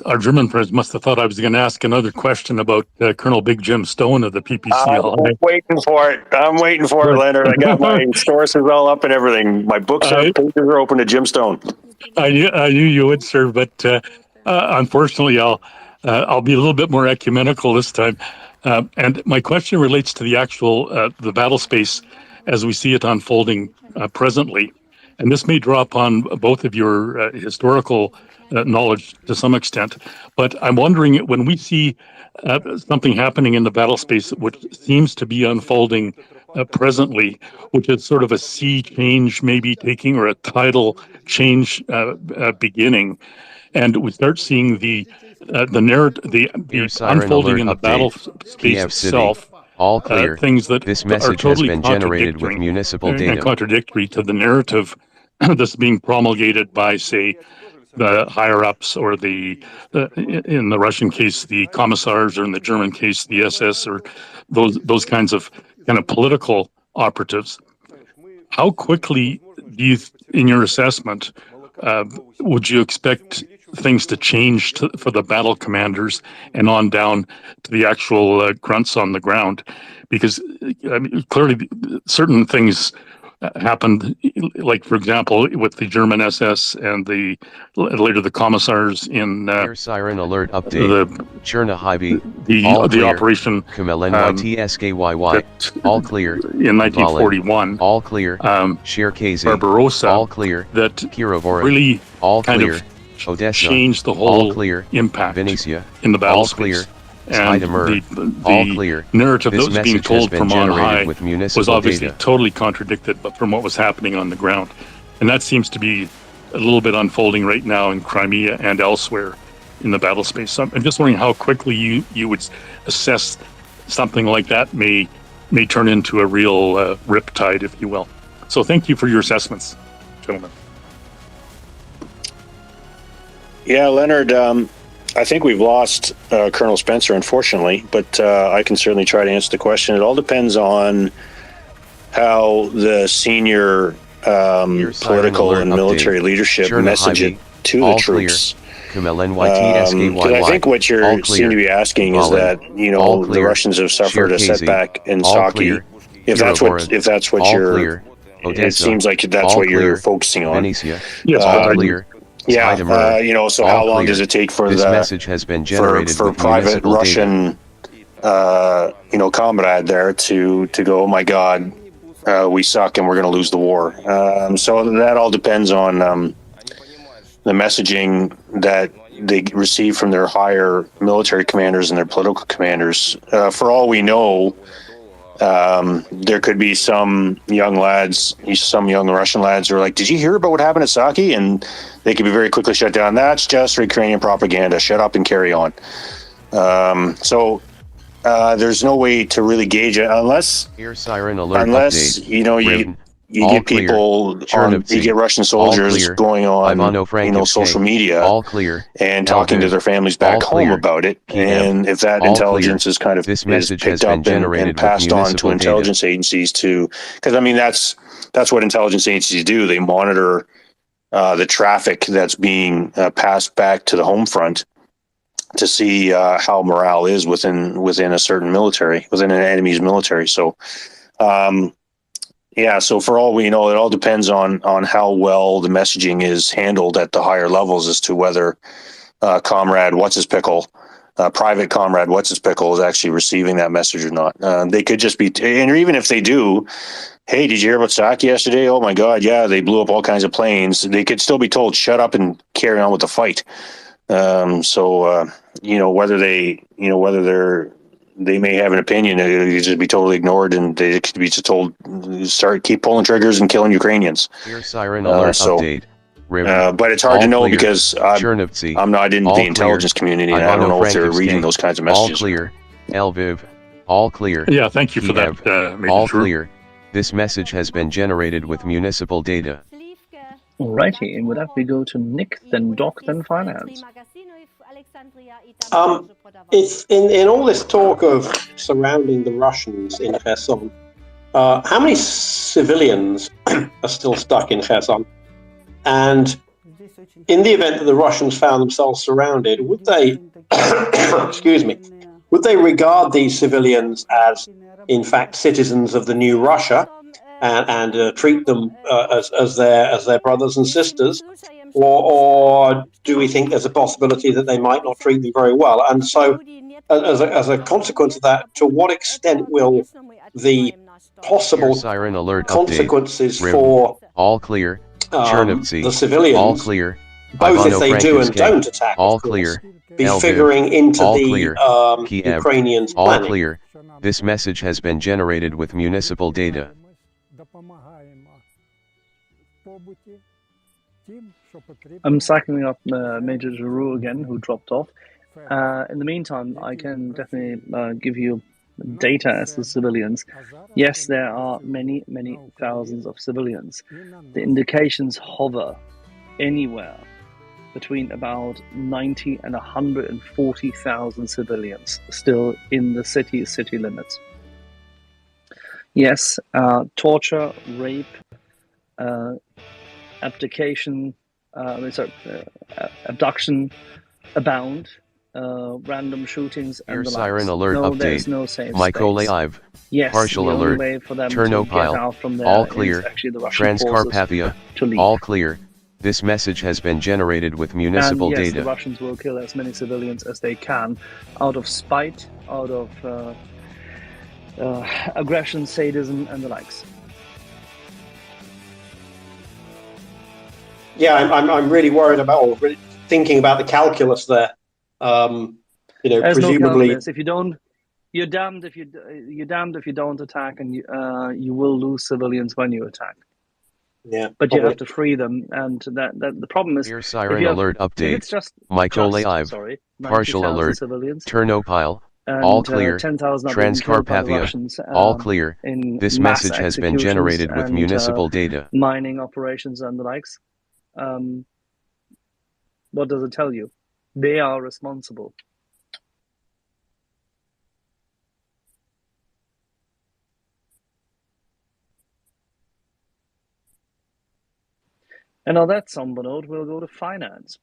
our German friends must have thought I was going to ask another question about Colonel Big Jim Stone of the PPC. I'm waiting for it, Leonard. I got my sources all up and everything. My books are open to Jim Stone. I knew you would, sir, but unfortunately, I'll be a little bit more ecumenical this time. And my question relates to the actual the battle space as we see it unfolding presently. And this may draw upon both of your historical knowledge to some extent. But I'm wondering, when we see something happening in the battle space, which seems to be unfolding presently, which is sort of a sea change maybe taking, or a tidal change beginning, and we start seeing the narrative, the unfolding in the battle space itself. All clear. Things that this message are totally has been generated with municipal data. And contradictory to the narrative that's being promulgated by, say, the higher ups, or in the Russian case, the commissars, or in the German case, the SS, or those kinds of political operatives. How quickly do you, in your assessment, would you expect things to change for the battle commanders and on down to the actual grunts on the ground? Because I mean, clearly certain things happened, like for example with the German SS and later the commissars in air siren alert update. Chernihiv, the operation all clear in 1941, all clear. Cherkasy, Barbarossa, all clear. That Kirovory, really all kind clear. of Odessa, changed the whole all clear. impact Venetia, in the battle all space. Clear. And all clear. narrative this that was being told from on high with was obviously totally contradicted but from what was happening on the ground. And that seems to be a little bit unfolding right now in Crimea and elsewhere in the battle space. So I'm just wondering how quickly you would assess something like that may turn into a real riptide, if you will. So thank you for your assessments, gentlemen. Yeah, Leonard, I think we've lost Colonel Spencer, unfortunately, but I can certainly try to answer the question. It all depends how the senior political and military leadership message it to the troops. Because I think what you seem to be asking is that the Russians have suffered a setback in Saki. If that's what you're, it seems like that's what you're focusing on. Yeah, so how long does it take for this message has been generated for private Russian, comrade there to go, oh my God, we suck and we're going to lose the war. So that all depends on the messaging that they receive from their higher military commanders and their political commanders. For all we know, there could be some young Russian lads who are like, did you hear about what happened at Saki? And they could be very quickly shut down. That's just Ukrainian propaganda. Shut up and carry on. So there's no way to really gauge it unless siren alert update. You get people you get Russian soldiers going on social media and talking to their families back home about it. And if that intelligence is kind of this message picked up and passed on to intelligence agencies because I mean that's what intelligence agencies do. They monitor the traffic that's being passed back to the home front to see how morale is within a certain military, within an enemy's military. So so for all we know, it all depends on how well the messaging is handled at the higher levels as to whether Comrade What's-His-Pickle, Private Comrade What's-His-Pickle is actually receiving that message or not. They could just be, and even if they do, hey, did you hear about Saki yesterday? Oh my God, yeah, they blew up all kinds of planes. They could still be told, shut up and carry on with the fight. Whether they may have an opinion, it could just be totally ignored, and they could be just told, keep pulling triggers and killing Ukrainians. Air siren alert update. But it's hard to know because I'm not in the intelligence community, and I don't know if they're reading those kinds of messages. All clear. Lviv. All clear. Yeah, thank you for that. All clear. This message has been generated with municipal data. Alrighty, and with that we go to Nick, then Doc, then Finance. If in all this talk of surrounding the Russians in Kherson, how many civilians are still stuck in Kherson? And in the event that the Russians found themselves surrounded, would they, would they regard these civilians as, in fact, citizens of the new Russia and treat them as their brothers and sisters? Or do we think there's a possibility that they might not treat them very well? And so, as a consequence of that, to what extent will the possible consequences for all clear the civilians, all clear, both if they do and don't attack, all clear, be figuring into the Ukrainians' planning? All clear. This message has been generated with municipal data. I'm cycling up Major Giroux again, who dropped off. In the meantime, I can definitely give you data as to civilians. Yes, there are many, many thousands of civilians. The indications hover anywhere between about 90 and 140,000 civilians still in the city limits. Yes, torture, rape, abdication, abduction abound, random shootings, and Air the siren likes. alert No, update. there's no safe Mykolaiv. Yes, Partial the only alert. way for them to get Ternopile. out from there All is clear. actually the Russian Transcarpathia. forces to leave. All clear. This message has been generated with municipal and yes, data. the Russians will kill as many civilians as they can, out of spite, out of aggression, sadism, and the likes. Yeah, I'm really worried about, or really thinking about the calculus there. There's Presumably, no calculus. If you don't, you're damned if you don't attack, and you will lose civilians when you attack. Yeah, but probably. You have to free them, and that the problem is. Air siren alert update. It's just Mykolaiv. Partial alert. Civilians. Ternopile. And, all clear. 10,000 Transcarpathia. All clear. This message has been generated with municipal data. Mining operations and the likes. What does it tell you? They are responsible. And on that somber note, we'll go to finance.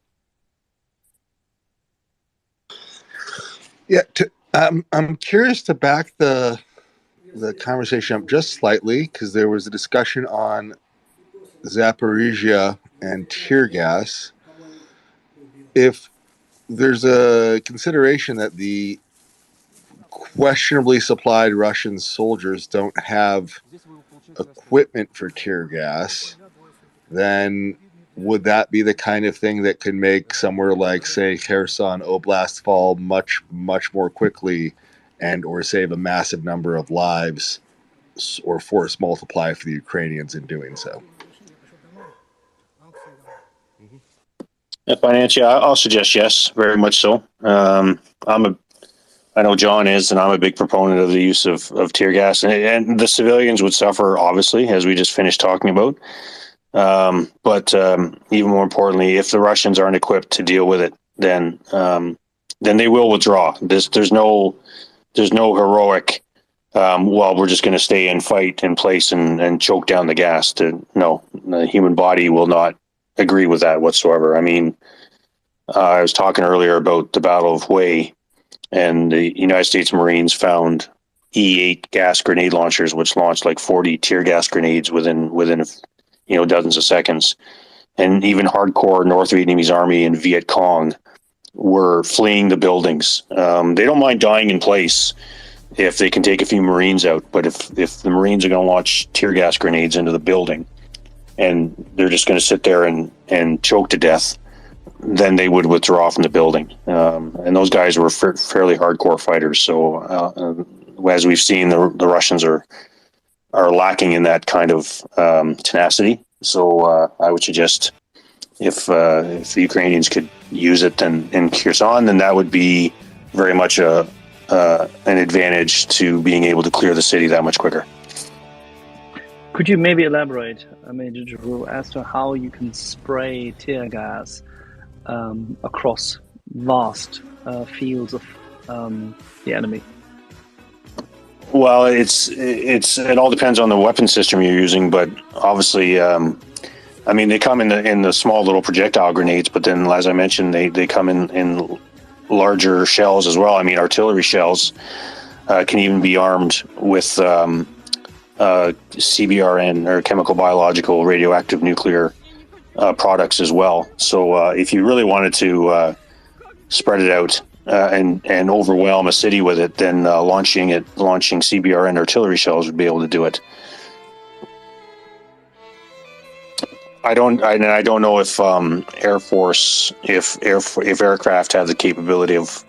Yeah, I'm curious to back the conversation up just slightly, because there was a discussion on Zaporizhia and tear gas. If there's a consideration that the questionably supplied Russian soldiers don't have equipment for tear gas, then would that be the kind of thing that could make somewhere like, say, Kherson Oblast fall much, much more quickly and or save a massive number of lives or force multiply for the Ukrainians in doing so? Financially, I'll suggest yes, very much so. I know John is, and I'm a big proponent of the use of tear gas, and the civilians would suffer, obviously, as we just finished talking about. But even more importantly, if the Russians aren't equipped to deal with it, then they will withdraw. There's no heroic. Well, we're just going to stay and fight in place and choke down the gas. No, the human body will not agree with that whatsoever. I mean, I was talking earlier about the Battle of Hue, and the United States Marines found E-8 gas grenade launchers, which launched like 40 tear gas grenades within dozens of seconds. And even hardcore North Vietnamese Army and Viet Cong were fleeing the buildings. They don't mind dying in place if they can take a few Marines out, but if the Marines are going to launch tear gas grenades into the building and they're just going to sit there and choke to death, then they would withdraw from the building. And those guys were fairly hardcore fighters. So as we've seen, the Russians are lacking in that kind of tenacity. So I would suggest if the Ukrainians could use it in Kherson, then that would be very much an advantage to being able to clear the city that much quicker. Could you maybe elaborate, Major Giroux, as to how you can spray tear gas across vast fields of the enemy? Well, it all depends on the weapon system you're using, but obviously, they come in the small little projectile grenades, but then, as I mentioned, they come in larger shells as well. I mean, artillery shells can even be armed with CBRN, or chemical, biological, radioactive, nuclear products as well. So if you really wanted to spread it out and overwhelm a city with it, then launching CBRN artillery shells would be able to do it. I don't know if Air Force, if aircraft have the capability of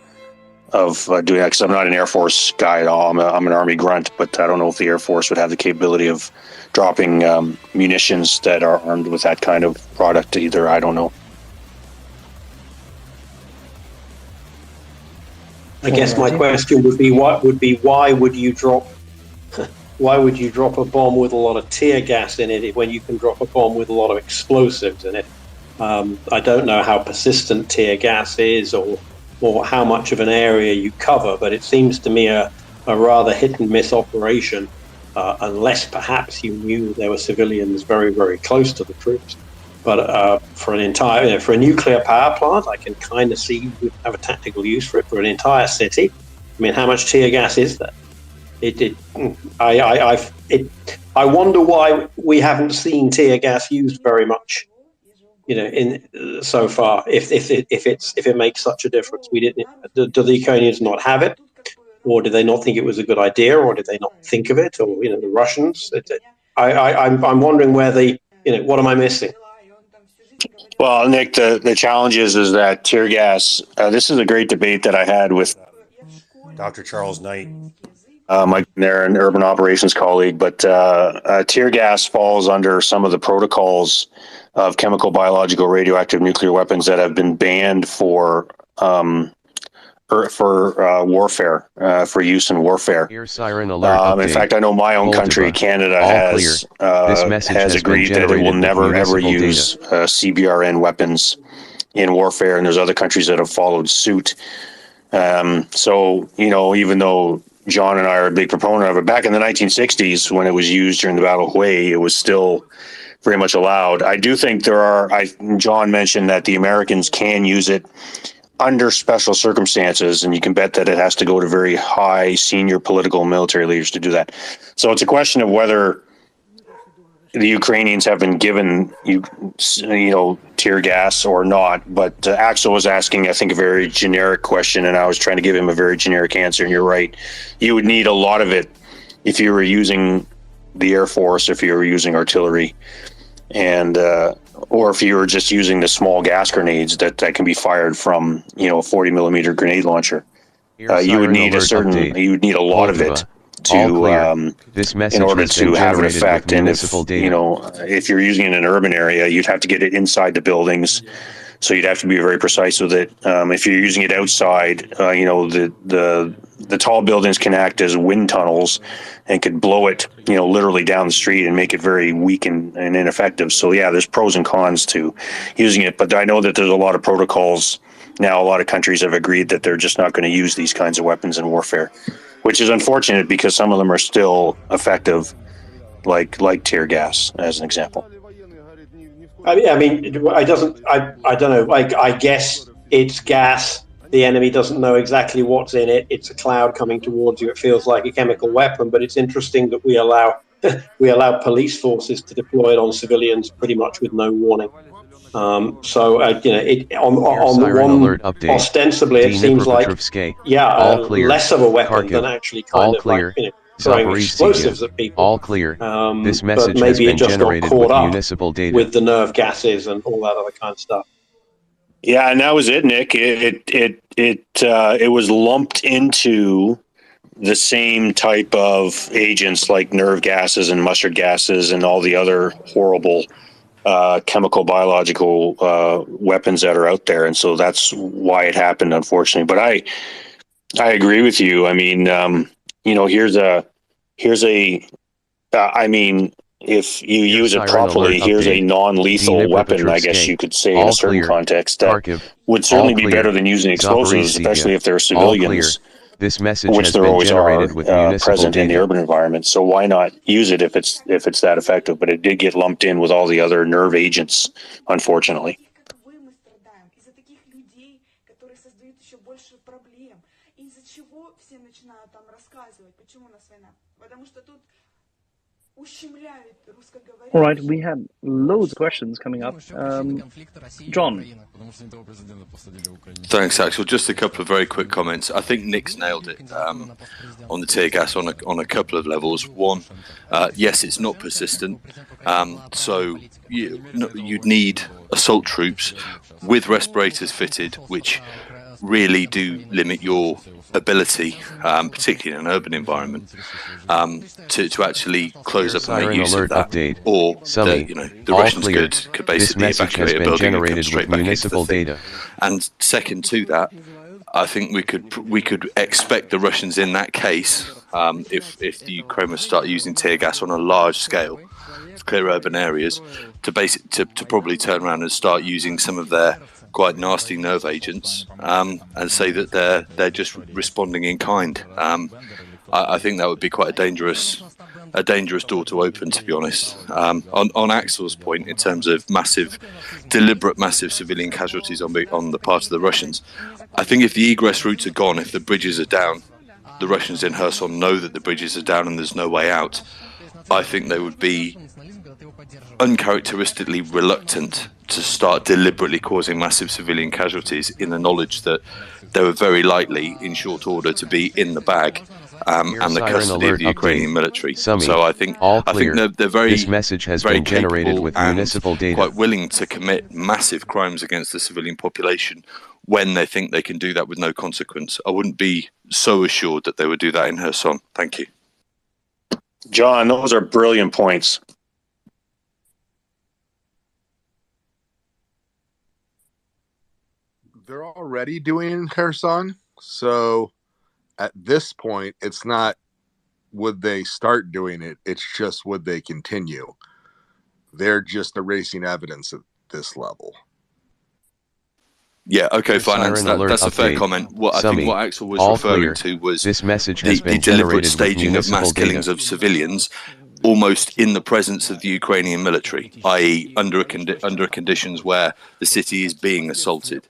doing that, because I'm not an Air Force guy at all. I'm an Army grunt, but I don't know if the Air Force would have the capability of dropping munitions that are armed with that kind of product either. I don't know. I guess my question would be why would you drop a bomb with a lot of tear gas in it when you can drop a bomb with a lot of explosives in it? I don't know how persistent tear gas is or how much of an area you cover, but it seems to me a rather hit and miss operation, unless perhaps you knew there were civilians very, very close to the troops. But for an entire, for a nuclear power plant, I can kind of see we'd have a tactical use for it. For an entire city, I mean, how much tear gas is there? I wonder why we haven't seen tear gas used very much, in so far. If it makes such a difference, we didn't. Do the Ukrainians not have it, or did they not think it was a good idea, or did they not think of it, or the Russians? I'm wondering where what am I missing? Well, Nick, the challenge is that tear gas. This is a great debate that I had with Dr. Charles Knight. They're an urban operations colleague, but tear gas falls under some of the protocols of chemical, biological, radioactive nuclear weapons that have been banned for warfare, for use in warfare. Air siren alert in fact, I know my own country, Canada, has agreed that it will never ever use CBRN weapons in warfare, and there's other countries that have followed suit. So even though John and I are a big proponent of it, back in the 1960s when it was used during the Battle of Hue, it was still very much allowed. I do think John mentioned that the Americans can use it under special circumstances, and you can bet that it has to go to very high senior political and military leaders to do that. So it's a question of whether the Ukrainians have been given tear gas or not. But Axel was asking, I think, a very generic question, and I was trying to give him a very generic answer. And you're right, you would need a lot of it if you were using the Air Force, if you were using artillery, and or if you were just using the small gas grenades that can be fired from a 40 millimeter grenade launcher. You would need a lot of it to this in order to have an effect. And if you're using it in an urban area, you'd have to get it inside the buildings, so you'd have to be very precise with it. If you're using it outside, the tall buildings can act as wind tunnels and could blow it literally down the street and make it very weak and ineffective. So yeah, there's pros and cons to using it, but I know that there's a lot of protocols now. A lot of countries have agreed that they're just not going to use these kinds of weapons in warfare, which is unfortunate because some of them are still effective, like tear gas, as an example. I don't know. I guess it's gas. The enemy doesn't know exactly what's in it. It's a cloud coming towards you. It feels like a chemical weapon, but it's interesting that we allow police forces to deploy it on civilians pretty much with no warning. On the one, ostensibly it seems like less of a weapon than actually kind of throwing explosives at people. All clear. This message has been generated with municipal data. With the nerve gases and all that other kind of stuff. Yeah, and that was it, Nick. It was lumped into the same type of agents like nerve gases and mustard gases and all the other horrible chemical, biological weapons that are out there, and so that's why it happened, unfortunately. But I agree with you. I mean, if you use it properly, here's a non-lethal weapon, I guess you could say, in a certain context, that would certainly be better than using explosives, especially if they're civilians, this message which there always are present in the urban environment. So why not use it if it's that effective? But it did get lumped in with all the other nerve agents, unfortunately. All right, we have loads of questions coming up. John. Thanks, Axel. Just a couple of very quick comments. I think Nick's nailed it on the tear gas on a couple of levels. One, yes, it's not persistent, so you'd need assault troops with respirators fitted, which really do limit your ability, particularly in an urban environment, to actually close up and make use of that. Or the Russians could basically evacuate a building and come straight back into the thing. And second to that, I think we could expect the Russians in that case, if the Ukraine would start using tear gas on a large scale to clear urban areas, to probably turn around and start using some of their quite nasty nerve agents, and say that they're just responding in kind. I think that would be quite a dangerous a dangerous door to open, to be honest. On Axel's point, in terms of deliberate massive civilian casualties on the part of the Russians, I think if the egress routes are gone, if the bridges are down, the Russians in Kherson know that the bridges are down and there's no way out, I think they would be uncharacteristically reluctant to start deliberately causing massive civilian casualties in the knowledge that they were very likely, in short order, to be in the bag and the custody of the Ukrainian military. So I think they're very, this message has very been generated with municipal data. Quite willing to commit massive crimes against the civilian population when they think they can do that with no consequence. I wouldn't be so assured that they would do that in Kherson. Thank you. John, those are brilliant points. They're already doing it in Kherson, so at this point, it's not would they start doing it, it's just would they continue. They're just erasing evidence at this level. Yeah, okay, fine. That's a fair comment. I think what Axel was referring to was this message has been the deliberate staging of mass killings of civilians, almost in the presence of the Ukrainian military, i.e. under conditions where the city is being assaulted.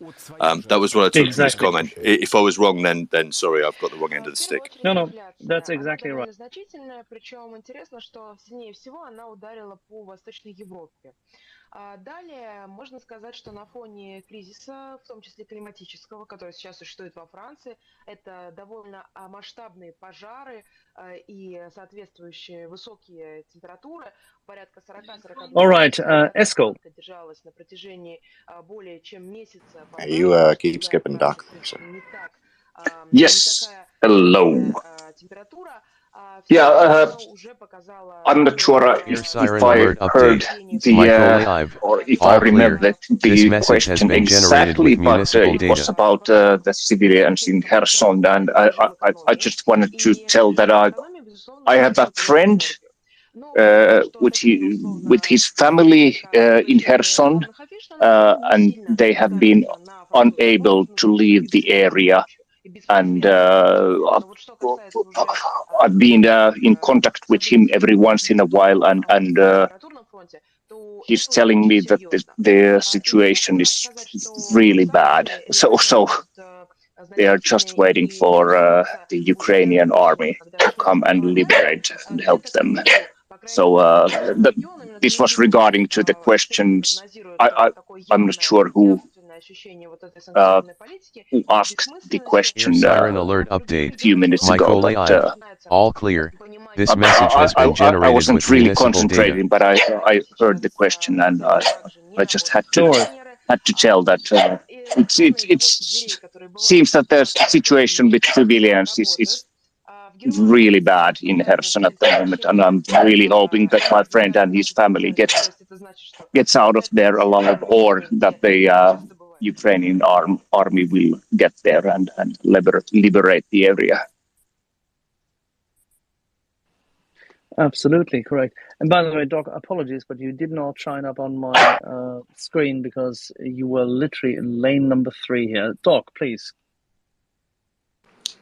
That was what I took from his comment. If I was wrong, then sorry, I've got the wrong end of the stick. No, that's exactly right. Причем интересно, что сильнее всего она ударила по Восточной Европе. Далее можно сказать, что на фоне кризиса, в том числе климатического, который сейчас существует во Франции, это довольно масштабные пожары и соответствующие высокие температуры, порядка 40-42 All right, Esko. держалась на протяжении более чем месяца. You keep skipping Doc. Yes. Hello. Yeah, I'm not sure if I heard or if I remember the question exactly, but it was about the civilians in Kherson, and I just wanted to tell that I have a friend with his family in Kherson, and they have been unable to leave the area. And I've been in contact with him every once in a while, and he's telling me that the situation is really bad. So they are just waiting for the Ukrainian army to come and liberate and help them. So this was regarding to the questions. I'm not sure who asked the question update a few minutes ago. But, all clear. This message has been generated. I wasn't really concentrating, but I heard the question, and I just had to tell that it seems that the situation with civilians is really bad in Kherson at the moment, and I'm really hoping that my friend and his family gets out of there alive, or that the Ukrainian army will get there and liberate the area. Absolutely correct. And by the way, Doc, apologies, but you did not shine up on my screen because you were literally in lane number 3 here. Doc, please.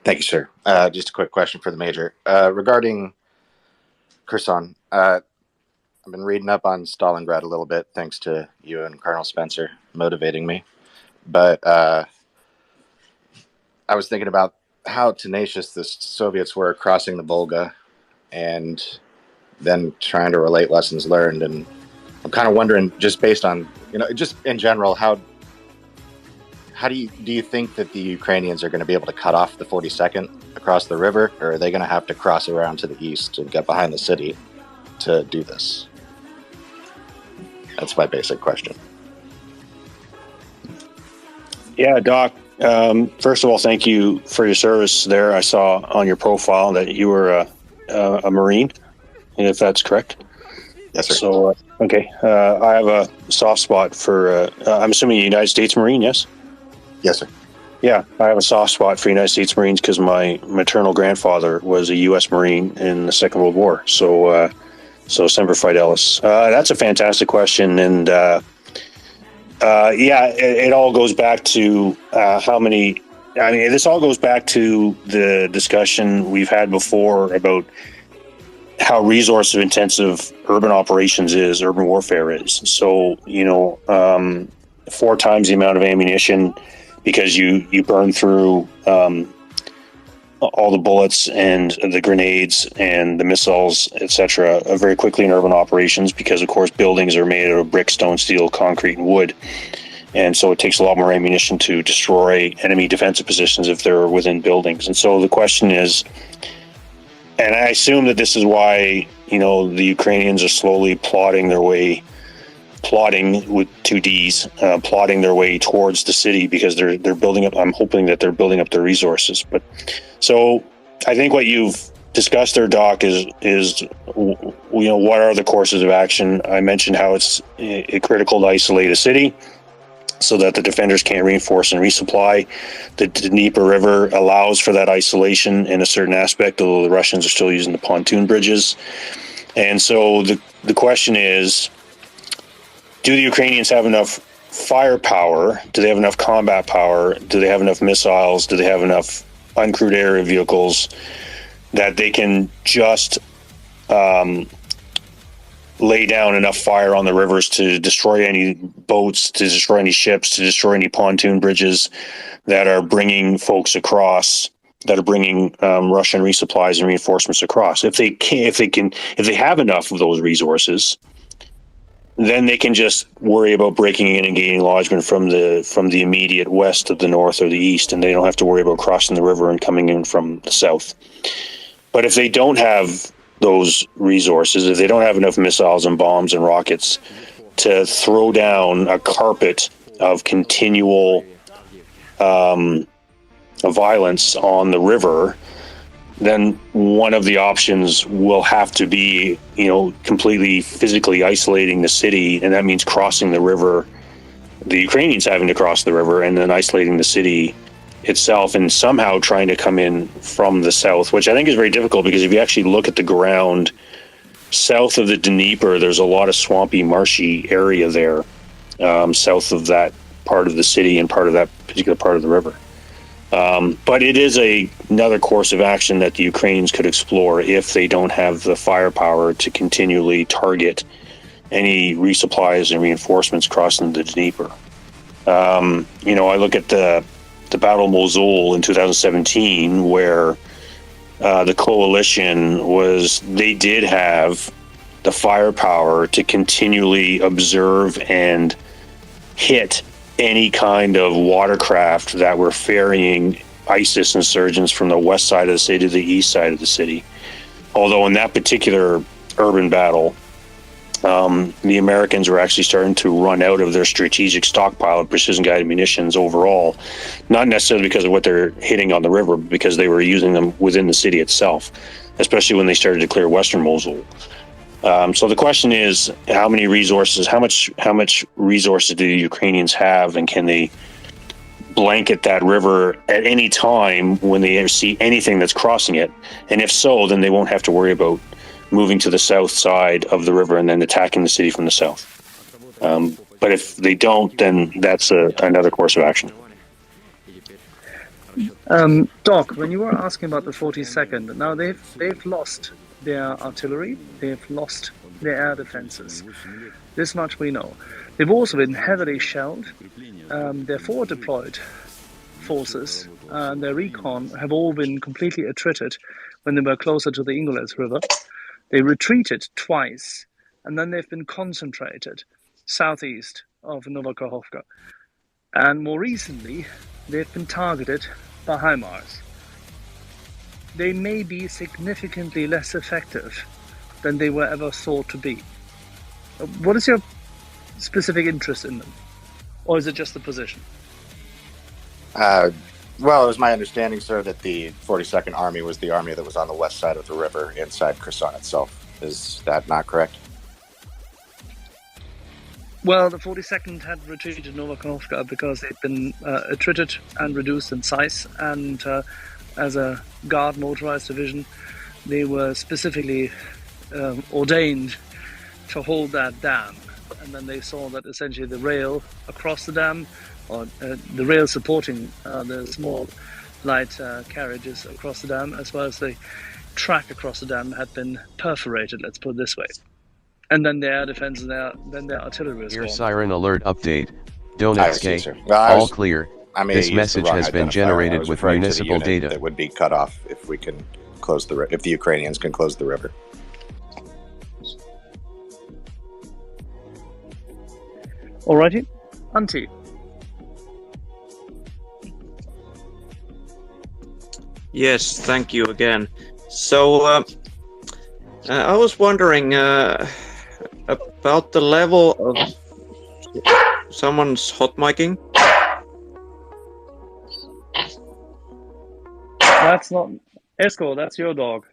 Thank you, sir. Just a quick question for the Major. Regarding Kherson, I've been reading up on Stalingrad a little bit, thanks to you and Colonel Spencer motivating me. But I was thinking about how tenacious the Soviets were crossing the Volga and then trying to relate lessons learned. And I'm kind of wondering, just based on, just in general, how do you think that the Ukrainians are going to be able to cut off the 42nd across the river, or are they going to have to cross around to the east and get behind the city to do this? That's my basic question. Yeah, Doc, first of all, thank you for your service there. I saw on your profile that you were a Marine, if that's correct. Yes, sir. So, okay. I have a soft spot for, I'm assuming a United States Marine, yes? Yes, sir. Yeah, I have a soft spot for United States Marines because my maternal grandfather was a U.S. Marine in the Second World War. So Semper Fidelis. That's a fantastic question. And it all goes back to this all goes back to the discussion we've had before about how resource intensive urban operations is, urban warfare is. So, 4 times the amount of ammunition because you burn through all the bullets and the grenades and the missiles, etc., very quickly in urban operations because, of course, buildings are made out of brick, stone, steel, concrete, and wood. And so it takes a lot more ammunition to destroy enemy defensive positions if they're within buildings. And so the question is, and I assume that this is why, the Ukrainians are slowly plotting with 2 Ds, plotting their way towards the city because they're building up. I'm hoping that they're building up their resources. But so I think what you've discussed there, Doc, is what are the courses of action? I mentioned how it's critical to isolate a city so that the defenders can't reinforce and resupply. The Dnieper River allows for that isolation in a certain aspect, although the Russians are still using the pontoon bridges. And so the question is, do the Ukrainians have enough firepower? Do they have enough combat power? Do they have enough missiles? Do they have enough uncrewed area vehicles that they can just lay down enough fire on the rivers to destroy any boats, to destroy any ships, to destroy any pontoon bridges that are bringing folks across, that are bringing Russian resupplies and reinforcements across? If they have enough of those resources, then they can just worry about breaking in and gaining lodgment from the immediate west of the north or the east, and they don't have to worry about crossing the river and coming in from the south. But if they don't have those resources, if they don't have enough missiles and bombs and rockets to throw down a carpet of continual violence on the river, then one of the options will have to be, completely physically isolating the city, and that means crossing the river, the Ukrainians having to cross the river, and then isolating the city itself and somehow trying to come in from the south, which I think is very difficult because if you actually look at the ground south of the Dnieper, there's a lot of swampy, marshy area there, south of that part of the city and part of that particular part of the river. But it is another course of action that the Ukrainians could explore if they don't have the firepower to continually target any resupplies and reinforcements crossing the Dnieper. I look at the Battle of Mosul in 2017, where the coalition they did have the firepower to continually observe and hit any kind of watercraft that were ferrying ISIS insurgents from the west side of the city to the east side of the city. Although in that particular urban battle, the Americans were actually starting to run out of their strategic stockpile of precision-guided munitions overall, not necessarily because of what they're hitting on the river, but because they were using them within the city itself, especially when they started to clear western Mosul. So the question is, how much resources do the Ukrainians have, and can they blanket that river at any time when they see anything that's crossing it? And if so, then they won't have to worry about moving to the south side of the river and then attacking the city from the south. But if they don't, then that's another course of action. Doc, when you were asking about the 42nd, now they've lost their artillery, they've lost their air defenses. This much we know. They've also been heavily shelled. Their forward deployed forces and their recon have all been completely attrited when they were closer to the Ingles River. They retreated twice, and then they've been concentrated southeast of Novakhovka. And more recently, they've been targeted by HIMARS. They may be significantly less effective than they were ever thought to be. What is your specific interest in them? Or is it just the position? Well, it was my understanding, sir, that the 42nd Army was the army that was on the west side of the river inside Kherson itself. Is that not correct? Well, the 42nd had retreated to Novakhovka because they'd been attrited and reduced in size, and as a guard motorized division, they were specifically ordained to hold that dam. And then they saw that essentially the rail across the dam, or the rail supporting the small light carriages across the dam, as well as the track across the dam had been perforated, let's put it this way. And then the air defense and then their artillery was Air siren alert update. Donetsk, Well, all clear. This message has been generated with municipal data. That would be cut off if we can close if the Ukrainians can close the river. Alrighty, Antti. Yes, thank you again. So I was wondering about the level of someone's hot micing. That's not Esko, that's your dog.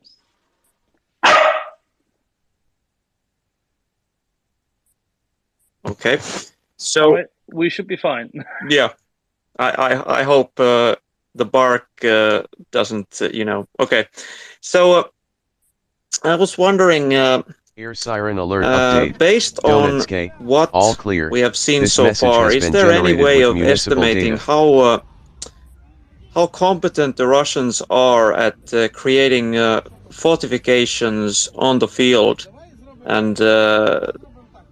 Okay, so right, we should be fine. Yeah, I hope the bark doesn't, Okay, so I was wondering. Air siren alert update. Based Donetsk, on what all clear. We have seen this so far, is there any way of estimating how competent the Russians are at creating fortifications on the field? And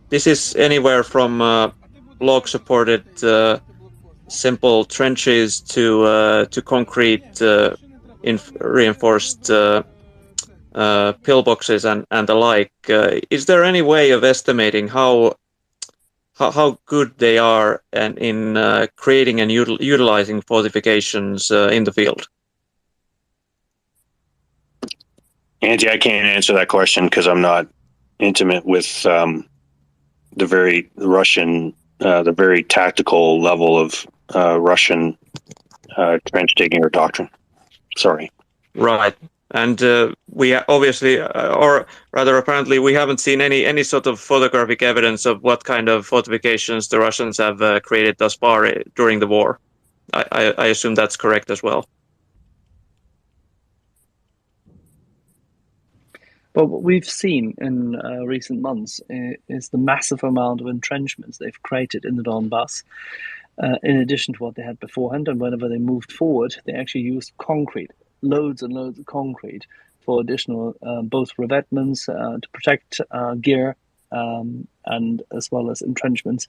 this is anywhere from log-supported simple trenches to concrete reinforced pillboxes and the like. Is there any way of estimating how good they are and in creating and utilizing fortifications in the field? Andy, I can't answer that question because I'm not intimate with the very tactical level of Russian trench digging or doctrine. Sorry. Right. And we obviously, or rather apparently, we haven't seen any sort of photographic evidence of what kind of fortifications the Russians have created thus far during the war. I assume that's correct as well. But what we've seen in recent months is the massive amount of entrenchments they've created in the Donbass, in addition to what they had beforehand. And whenever they moved forward, they actually used concrete. Loads and loads of concrete for additional both revetments to protect gear and as well as entrenchments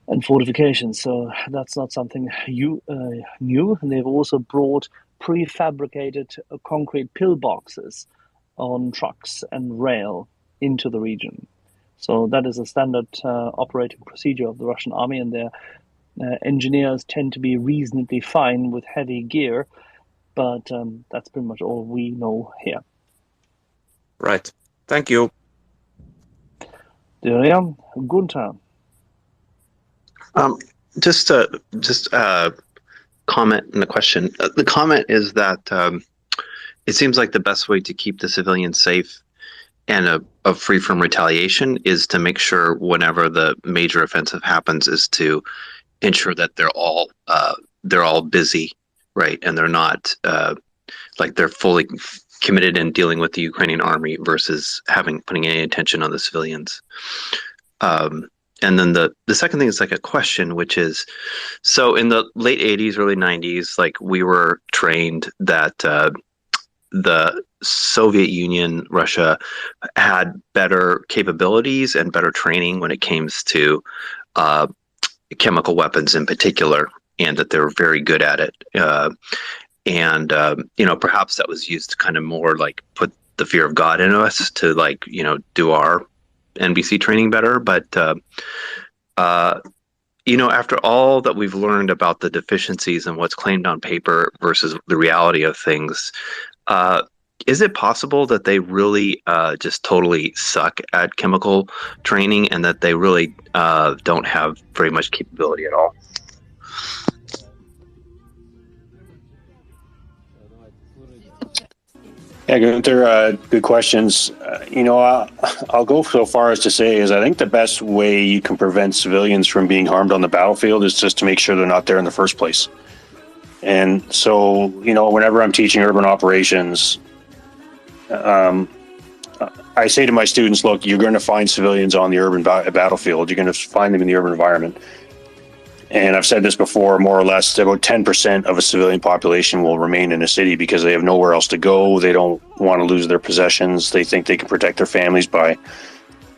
and fortifications. So that's not something new. And they've also brought prefabricated concrete pillboxes on trucks and rail into the region. So that is a standard operating procedure of the Russian army, and their engineers tend to be reasonably fine with heavy gear. But that's pretty much all we know here. Right. Thank you. Durian, Gunther. Just a comment and a question. The comment is that it seems like the best way to keep the civilians safe and free from retaliation is to make sure whenever the major offensive happens is to ensure that they're all busy. Right, and they're not like they're fully committed in dealing with the Ukrainian army versus putting any attention on the civilians. And then the second thing is like a question, which is, so in the late 80s, early 90s, like we were trained that the Soviet Union, Russia, had better capabilities and better training when it came to chemical weapons in particular, and that they were very good at it. Perhaps that was used to kind of more like put the fear of God in us to do our NBC training better. But, after all that we've learned about the deficiencies and what's claimed on paper versus the reality of things, is it possible that they really just totally suck at chemical training and that they really don't have very much capability at all? Yeah, Gunther, good questions. I'll go so far as to say is I think the best way you can prevent civilians from being harmed on the battlefield is just to make sure they're not there in the first place. And so, whenever I'm teaching urban operations, I say to my students, look, you're going to find civilians on the urban battlefield. You're going to find them in the urban environment. and I've said this before, more or less, about 10% of a civilian population will remain in a city because they have nowhere else to go. They don't want to lose their possessions. They think they can protect their families by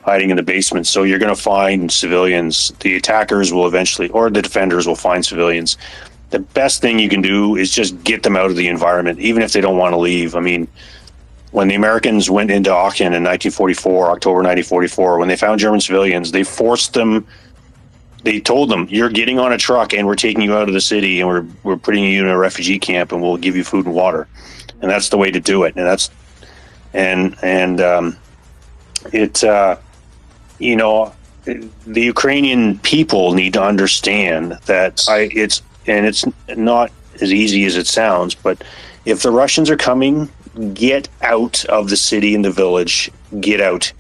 hiding in the basement. So you're going to find civilians. The attackers will eventually, or the defenders will find civilians. The best thing you can do is just get them out of the environment, even if they don't want to leave. I mean, when the Americans went into Aachen in 1944, October 1944, when they found German civilians, they forced them. They told them, "You're getting on a truck, and we're taking you out of the city, and we're putting you in a refugee camp, and we'll give you food and water." And that's the way to do it. And that's you know, the Ukrainian people need to understand that it's not as easy as it sounds, but if the Russians are coming, get out of the city and the village. Get out.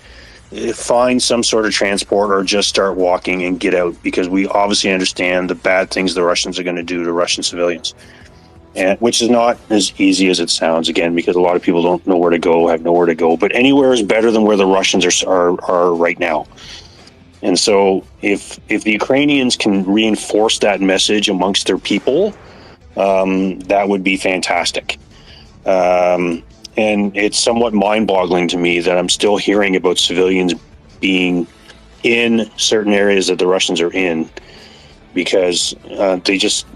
Find some sort of transport or just start walking and get out, because we obviously understand the bad things the Russians are going to do to Russian civilians, and which is not as easy as it sounds, again, because a lot of people don't know where to go, have nowhere to go, but anywhere is better than where the Russians are right now. And so if the Ukrainians can reinforce that message amongst their people, that would be fantastic. And it's somewhat mind-boggling to me that I'm still hearing about civilians being in certain areas that the Russians are in, because they just,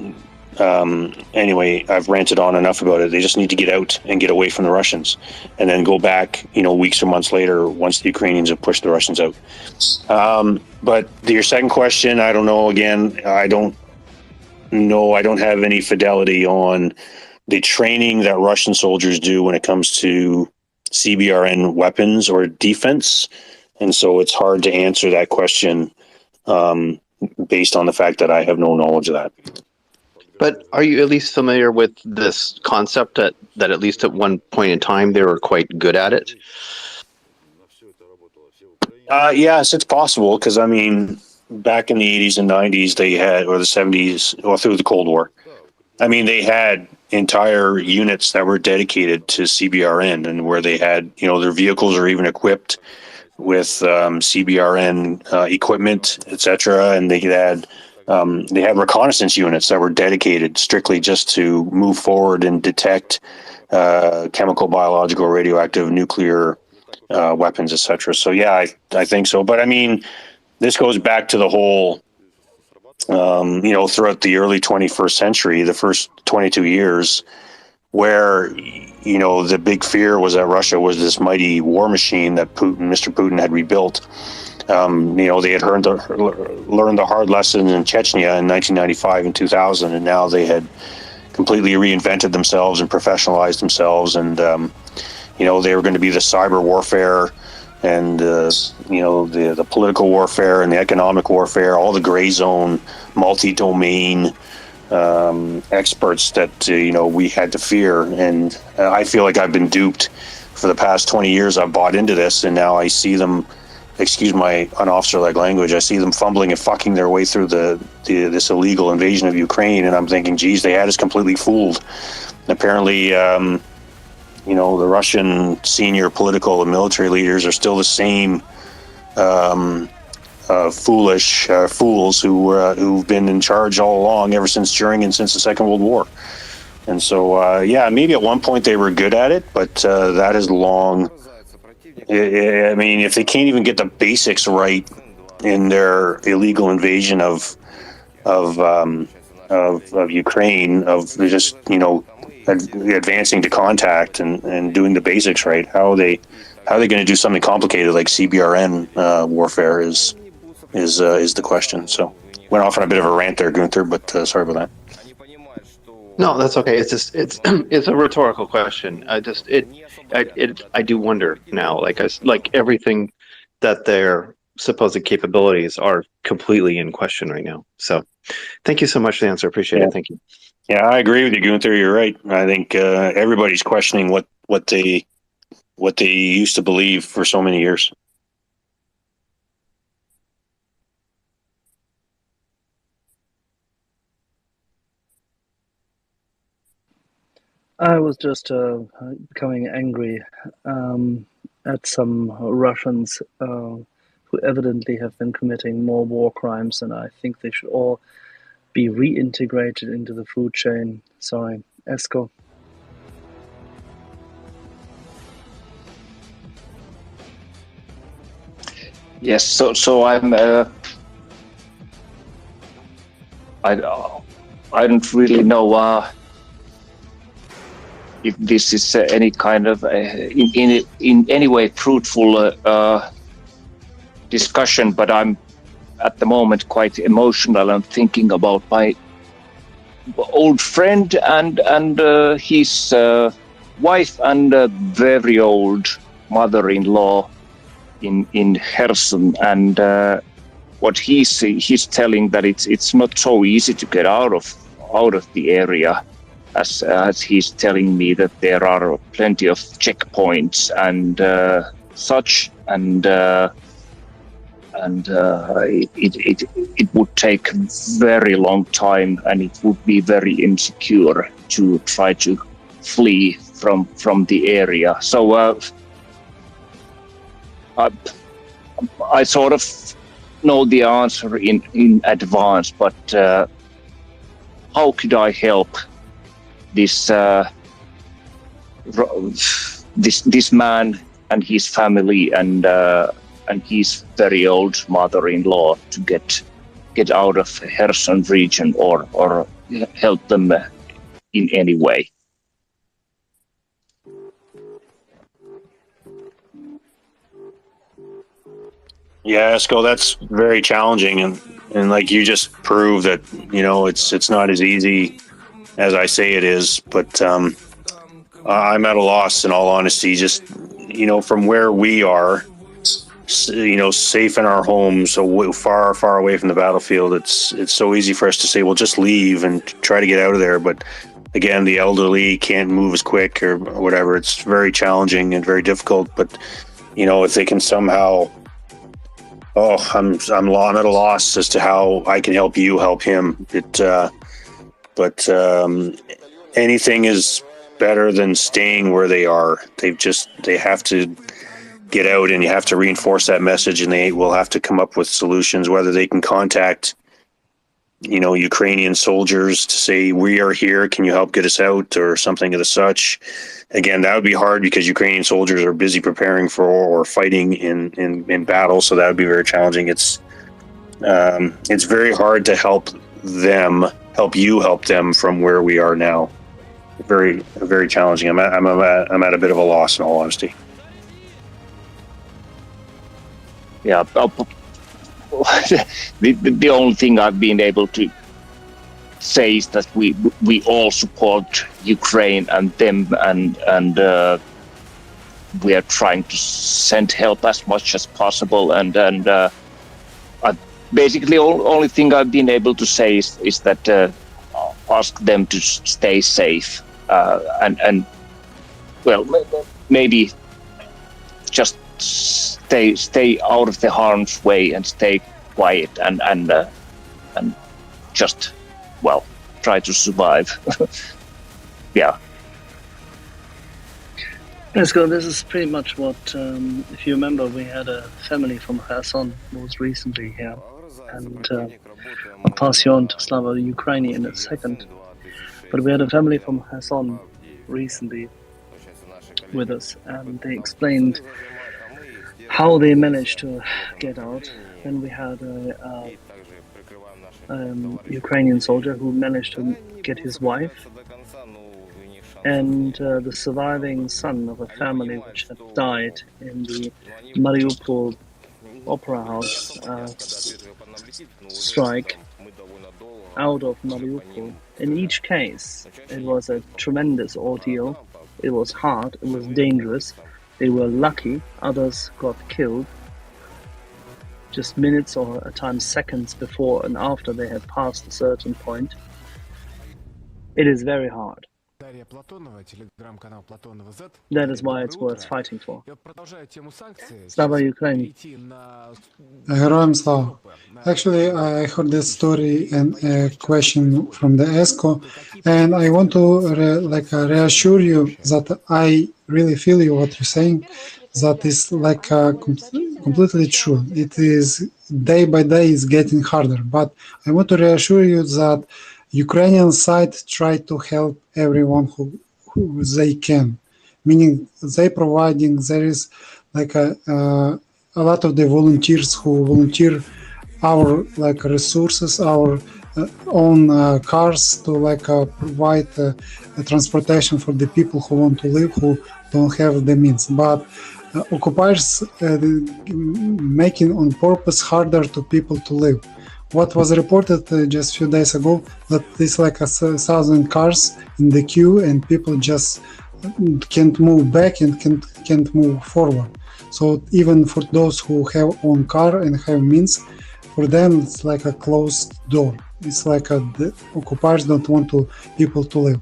anyway, I've ranted on enough about it. They just need to get out and get away from the Russians, and then go back, weeks or months later once the Ukrainians have pushed the Russians out. But your second question, I don't know. Again, I don't know. I don't have any fidelity on the training that Russian soldiers do when it comes to CBRN weapons or defense. And so it's hard to answer that question based on the fact that I have no knowledge of that. But are you at least familiar with this concept that at least at one point in time they were quite good at it? Yes, it's possible, because I mean, back in the 80s and 90s, they had, or the 70s, or through the Cold War, I mean, they had entire units that were dedicated to CBRN, and where they had, their vehicles are even equipped with CBRN equipment, etc. And they had reconnaissance units that were dedicated strictly just to move forward and detect chemical, biological, radioactive, nuclear weapons, etc. So yeah, I think so. But I mean, this goes back to the whole, throughout the early 21st century, the first 22 years, where, the big fear was that Russia was this mighty war machine that Mr. Putin had rebuilt. They had learned the hard lesson in Chechnya in 1995 and 2000, and now they had completely reinvented themselves and professionalized themselves, and they were going to be the cyber warfare and the political warfare and the economic warfare, all the gray zone, multi-domain experts that we had to fear. And I feel like I've been duped for the past 20 years. I've bought into this, and now I see them, excuse my unofficer-like language, I see them fumbling and fucking their way through this illegal invasion of Ukraine, and I'm thinking, geez, they had us completely fooled. And apparently the Russian senior political and military leaders are still the same foolish fools who've been in charge all along, ever since, during, and since the Second World War. And so, maybe at one point they were good at it, but that is long. I mean, if they can't even get the basics right in their illegal invasion of Ukraine, of just advancing to contact and doing the basics right, how are they going to do something complicated like CBRN warfare is the question. So went off on a bit of a rant there, Gunther, but sorry about that. No, that's okay. It's just it's a rhetorical question. I do wonder now, like everything that their supposed capabilities are completely in question right now. So thank you so much for the answer. Appreciate it. Thank you. Yeah, I agree with you, Gunther. You're right. I think everybody's questioning what they used to believe for so many years. I was just becoming angry at some Russians who evidently have been committing more war crimes, and I think they should all be reintegrated into the food chain. Sorry, Esko. Yes, so I'm I don't really know if this is any kind of in any way fruitful discussion, but I'm at the moment quite emotional and thinking about my old friend and his wife and very old mother-in-law in Kherson, and what he's telling that it's not so easy to get out of the area, as he's telling me that there are plenty of checkpoints and such, and it would take very long time, and it would be very insecure to try to flee from the area. So I sort of know the answer in advance, but how could I help this this man and his family and his very old mother-in-law to get out of Kherson region or help them in any way? Yeah, Esko, that's very challenging, and like you just proved that, you know, it's not as easy as I say it is. But I'm at a loss, in all honesty. Just, you know, from where we are, you know, safe in our homes, so far away from the battlefield, it's so easy for us to say, well, just leave and try to get out of there. But again, the elderly can't move as quick or whatever. It's very challenging and very difficult. But, you know, if they can somehow, I'm at a loss as to how I can help you help him. But anything is better than staying where they are. They have to get out, and you have to reinforce that message, and they will have to come up with solutions, whether they can contact, you know, Ukrainian soldiers to say, we are here, can you help get us out, or something of the such. Again, that would be hard because Ukrainian soldiers are busy preparing for or fighting in battle, so that would be very challenging. It's very hard to help them from where we are now. Very, very challenging. I'm at a bit of a loss, in all honesty. Yeah, the only thing I've been able to say is that we all support Ukraine and them, and we are trying to send help as much as possible. And basically, only thing I've been able to say is that ask them to stay safe, and well, maybe just stay out of the harm's way and stay quiet and just, well, try to survive. Yeah. Let's go. This is pretty much what, if you remember, we had a family from Kherson most recently here, and I'll pass you on to Slava Ukraini in a second. But we had a family from Kherson recently with us, and they explained how they managed to get out. Then we had a Ukrainian soldier who managed to get his wife and the surviving son of a family which had died in the Mariupol Opera House strike out of Mariupol. In each case, it was a tremendous ordeal. It was hard, it was dangerous. They were lucky, others got killed just minutes or at times seconds before and after they had passed a certain point. It is very hard. That is why it's worth fighting for. Slava Ukraini. Героям слава. Actually, I heard this story and a question from the ESCO, and I want to reassure you that I really feel you what you're saying, that is like completely true. It is day by day is getting harder. But I want to reassure you that Ukrainian side try to help everyone who they can, meaning they providing, there is like a lot of the volunteers who volunteer our like resources, our own cars to like provide transportation for the people who want to live, who don't have the means. But occupiers making on purpose harder to people to live. What was reported just a few days ago, that there's like 1,000 cars in the queue and people just can't move back and can't move forward. So even for those who have own car and have means, for them it's like a closed door. It's like the occupiers don't want people to live.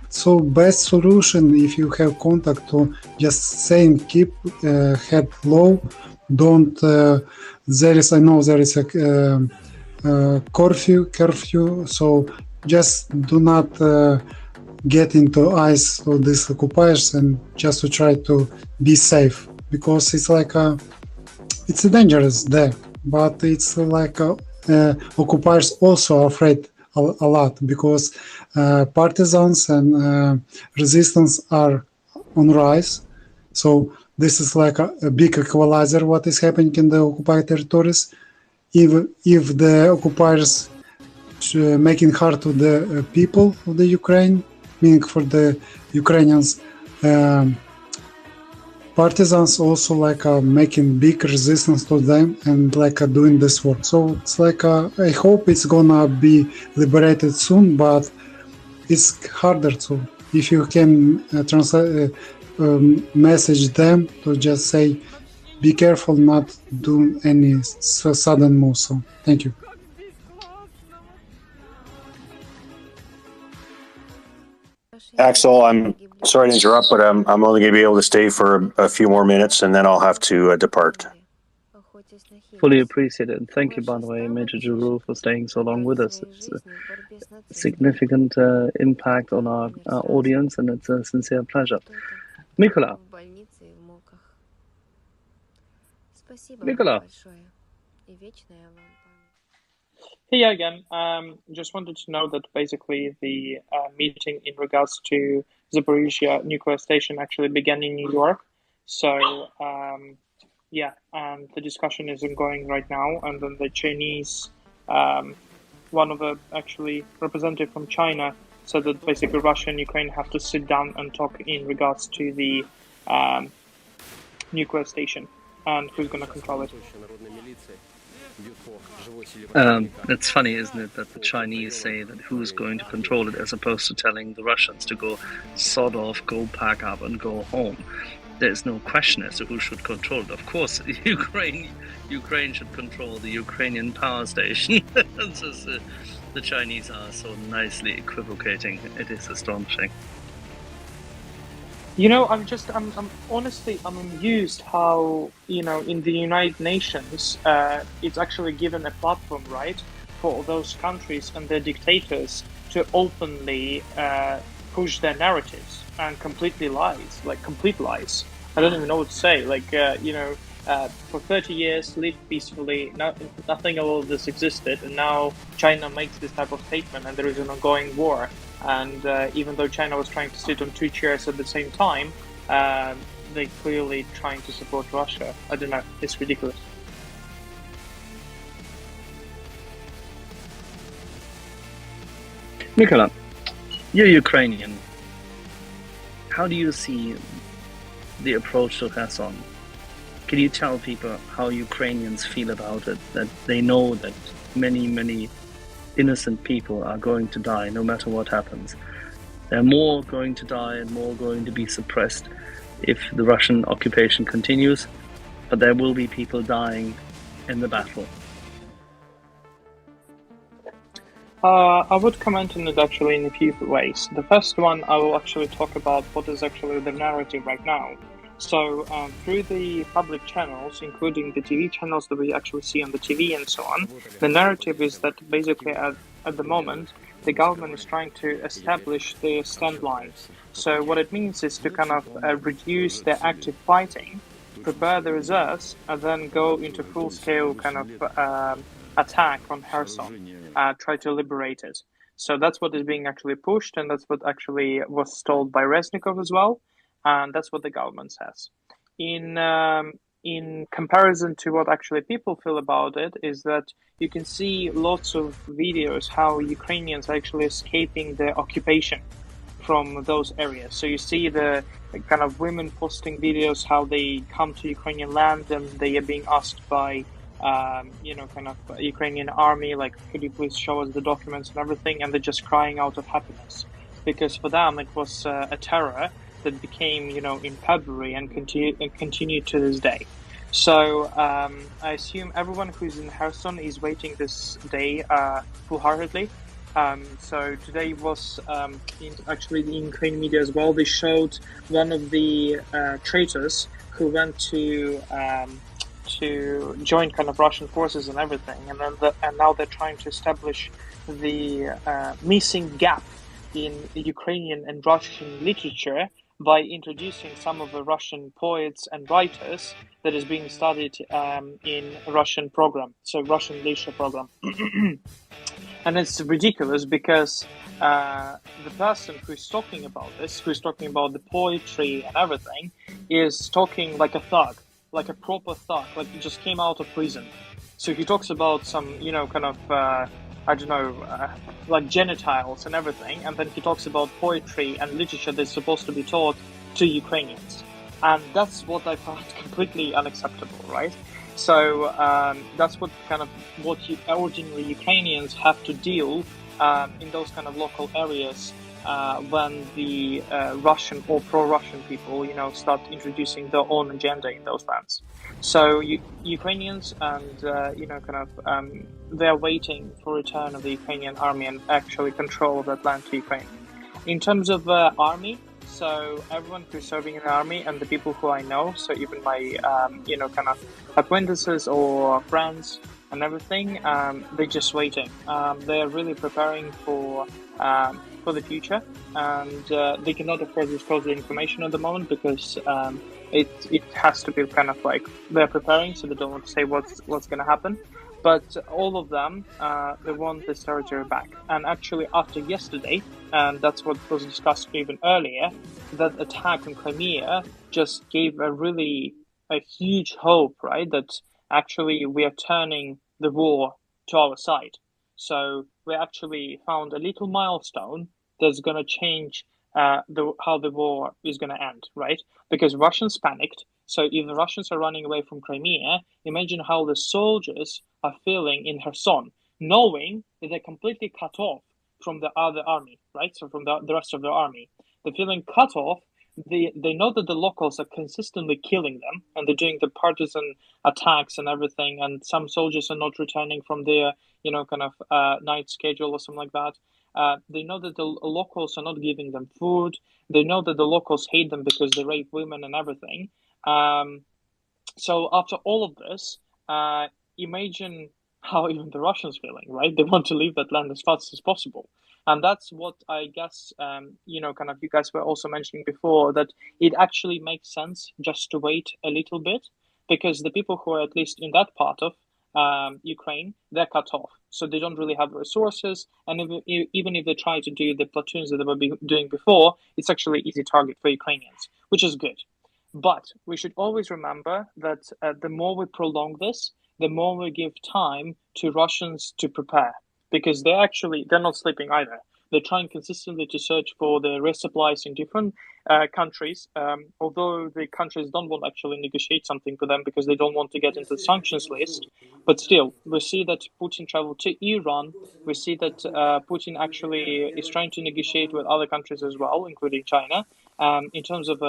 So best solution, if you have contact, to just saying keep head low. Don't I know there is a curfew. So just do not get into eyes of these occupiers and just to try to be safe, because it's like it's dangerous there. But it's like occupiers also are afraid a lot, because partisans and resistance are on rise. So this is like a big equalizer what is happening in the occupied territories. If the occupiers making hard to the people of the Ukraine, meaning for the Ukrainians, partisans also like making big resistance to them and like doing this work. So it's like I hope it's gonna be liberated soon, but it's harder to. If you can message them to just say, be careful not do any sudden moves. So thank you. Axel, I'm sorry to interrupt, but I'm only going to be able to stay for a few more minutes, and then I'll have to depart. Fully appreciated. And thank you, by the way, Major Giroux, for staying so long with us. It's a significant impact on our audience, and it's a sincere pleasure. Mikola. Hey again. Just wanted to know that basically the meeting in regards to Zaporizhia nuclear station actually began in New York. So yeah, and the discussion is ongoing right now. And then the Chinese, one of the actually representative from China, said that basically Russia and Ukraine have to sit down and talk in regards to the nuclear station and who's going to control it. It's funny, isn't it, that the Chinese say that who's going to control it, as opposed to telling the Russians to go sod off, go pack up and go home. There's no question as to who should control it. Of course, Ukraine should control the Ukrainian power station. The Chinese are so nicely equivocating. It is astonishing. You know, I'm honestly amused how, you know, in the United Nations, it's actually given a platform, right, for those countries and their dictators to openly push their narratives and completely lies, like complete lies. I don't even know what to say. Like, you know, for 30 years, lived peacefully, nothing of all this existed, and now China makes this type of statement and there is an ongoing war. And even though China was trying to sit on two chairs at the same time, they're clearly trying to support Russia. I don't know, it's ridiculous. Mikola, you're Ukrainian. How do you see the approach to Kherson? Can you tell people how Ukrainians feel about it, that they know that many, many innocent people are going to die no matter what happens? There are more going to die and more going to be suppressed if the Russian occupation continues, but there will be people dying in the battle. I would comment on it actually in a few ways. The first one, I will actually talk about what is actually the narrative right now. So through the public channels, including the TV channels that we actually see on the TV and so on, the narrative is that basically at the moment, the government is trying to establish the stand lines. So what it means is to kind of reduce the active fighting prepare the reserves and then go into full-scale kind of attack on Kherson, try to liberate it. So that's what is being actually pushed, and that's what actually was told by Reznikov as well, and that's what the government says. In comparison to what actually people feel about it, is that you can see lots of videos how Ukrainians are actually escaping the occupation from those areas. So you see the kind of women posting videos how they come to Ukrainian land and they are being asked by kind of Ukrainian army, like, could you please show us the documents and everything, and they're just crying out of happiness, because for them it was a terror that became, in February and continued to this day. So I assume everyone who's in Kherson is waiting this day full-heartedly. So today was actually in Ukrainian media as well. They showed one of the traitors who went to join kind of Russian forces and everything, and now they're trying to establish the missing gap in Ukrainian and Russian literature by introducing some of the Russian poets and writers that is being studied in Russian program, so Russian literature program. And it's ridiculous because the person who's talking about this, who's talking about the poetry and everything, is talking like a thug, like a proper thug, like he just came out of prison. So he talks about some, like genitals and everything, and then he talks about poetry and literature that's supposed to be taught to Ukrainians. And that's what I found completely unacceptable, right? So that's what ordinary Ukrainians have to deal in those kind of local areas when the Russian or pro-Russian people, start introducing their own agenda in those lands. So Ukrainians and they're waiting for return of the Ukrainian army and actually control of that land to Ukraine. In terms of army, so everyone who's serving in the army and the people who I know, so even my acquaintances or friends and everything, they're just waiting. They're really preparing for the future, and they cannot afford to disclose the information at the moment because it has to be kind of like they're preparing, so they don't want to say what's going to happen. But all of them, they want this territory back. And actually, after yesterday, and that's what was discussed even earlier, that attack on Crimea just gave a huge hope, right? That actually we are turning the war to our side. So we actually found a little milestone that's going to change how the war is going to end, right? Because Russians panicked. So if the Russians are running away from Crimea, imagine how the soldiers are feeling in Kherson, knowing that they're completely cut off from the other army, right? So from the rest of the army. They're feeling cut off. They know that the locals are consistently killing them, and they're doing the attacks and everything, and some soldiers are not returning from their, night schedule or something like that. They know that the locals are not giving them food. They know that the locals hate them because they rape women and everything. So after all of this, imagine how even the Russians feeling, right? They want to leave that land as fast as possible. And that's what I guess, you guys were also mentioning before, that it actually makes sense just to wait a little bit, because the people who are at least in that part of Ukraine, they're cut off. So they don't really have resources. And even if they try to do the platoons that they were doing before, it's actually an easy target for Ukrainians, which is good. But we should always remember that the more we prolong this, the more we give time to Russians to prepare, because they're not sleeping either. They're trying consistently to search for the resupplies in different countries, although the countries don't want to actually negotiate something for them because they don't want to get into the sanctions list. But still, we see that Putin traveled to Iran. We see that Putin actually is trying to negotiate with other countries as well, including China, in terms of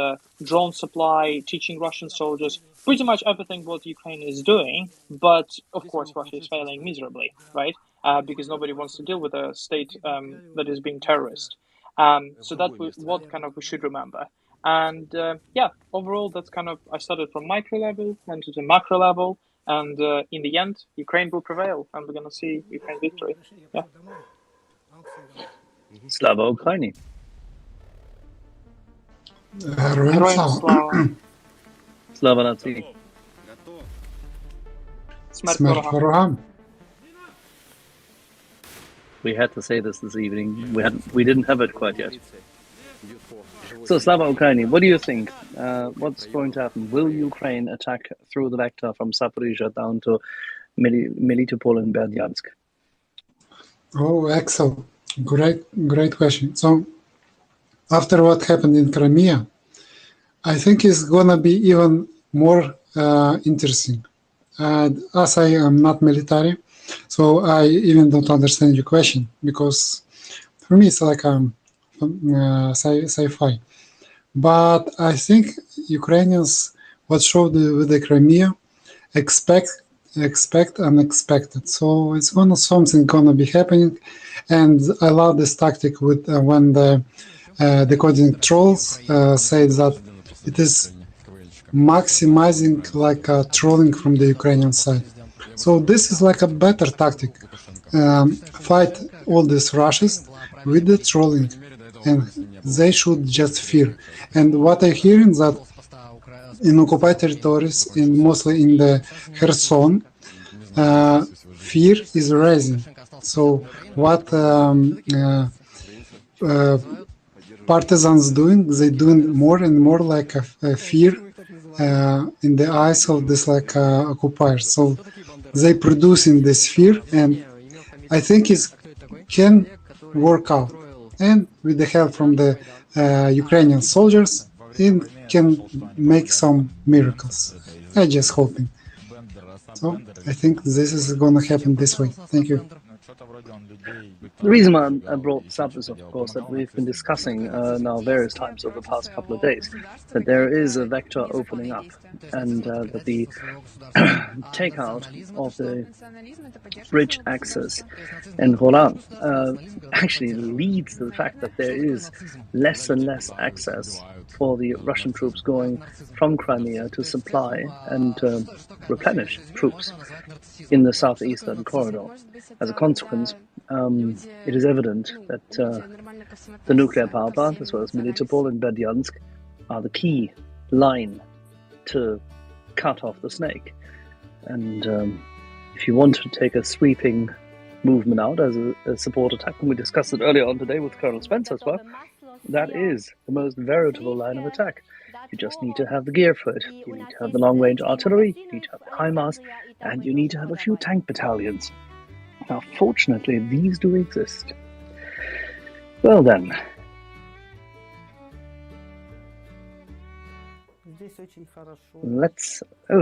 drone supply, teaching Russian soldiers, pretty much everything what Ukraine is doing. But of course, Russia is failing miserably, right? Because nobody wants to deal with a state that is being terrorist. So that what we should remember. And overall, that's I started from micro level, went to the macro level, and in the end, Ukraine will prevail, and we're going to see Ukraine victory. Yeah. Slava Ukraini. Героям слава. Slava Nazi. Smert ворогам. We had to say this evening. We didn't have it quite yet. So, Slava Ukraini, what do you think? What's going to happen? Will Ukraine attack through the vector from Zaporizhzhia down to Melitopol and Berdyansk? Oh, Axel, great question. So, after what happened in Crimea, I think it's gonna be even more interesting. As I am not military, so I even don't understand your question, because for me it's like sci-fi. But I think Ukrainians, what showed with the Crimea, expect unexpected. So it's something gonna be happening, and I love this tactic with when the decoding trolls say that it is maximizing like trolling from the Ukrainian side. So this is like a better tactic. Fight all these Russians with the trolling, and they should just fear. And what I hear is that in occupied territories, mostly in the Kherson, fear is rising. So what partisans doing? They doing more and more like a fear in the eyes of this like occupiers. So they producing this fear, and I think it can work out. And with the help from the Ukrainian soldiers, it can make some miracles. I'm just hoping. So I think this is going to happen this way. Thank you. The reason why I brought this up is, of course, that we've been discussing now various times over the past couple of days that there is a vector opening up, and that the takeout of the bridge access in Roland actually leads to the fact that there is less and less access for the Russian troops going from Crimea to supply and replenish troops in the southeastern corridor. As a consequence, it is evident that the nuclear power plant, as well as Melitopol and Berdyansk, are the key line to cut off the snake. And if you want to take a sweeping movement out as a support attack, and we discussed it earlier on today with Colonel Spence as well, that is the most veritable line of attack. You just need to have the gear for it. You need to have the long-range artillery, you need to have the HIMARS, and you need to have a few tank battalions. Now, fortunately, these do exist. Well then.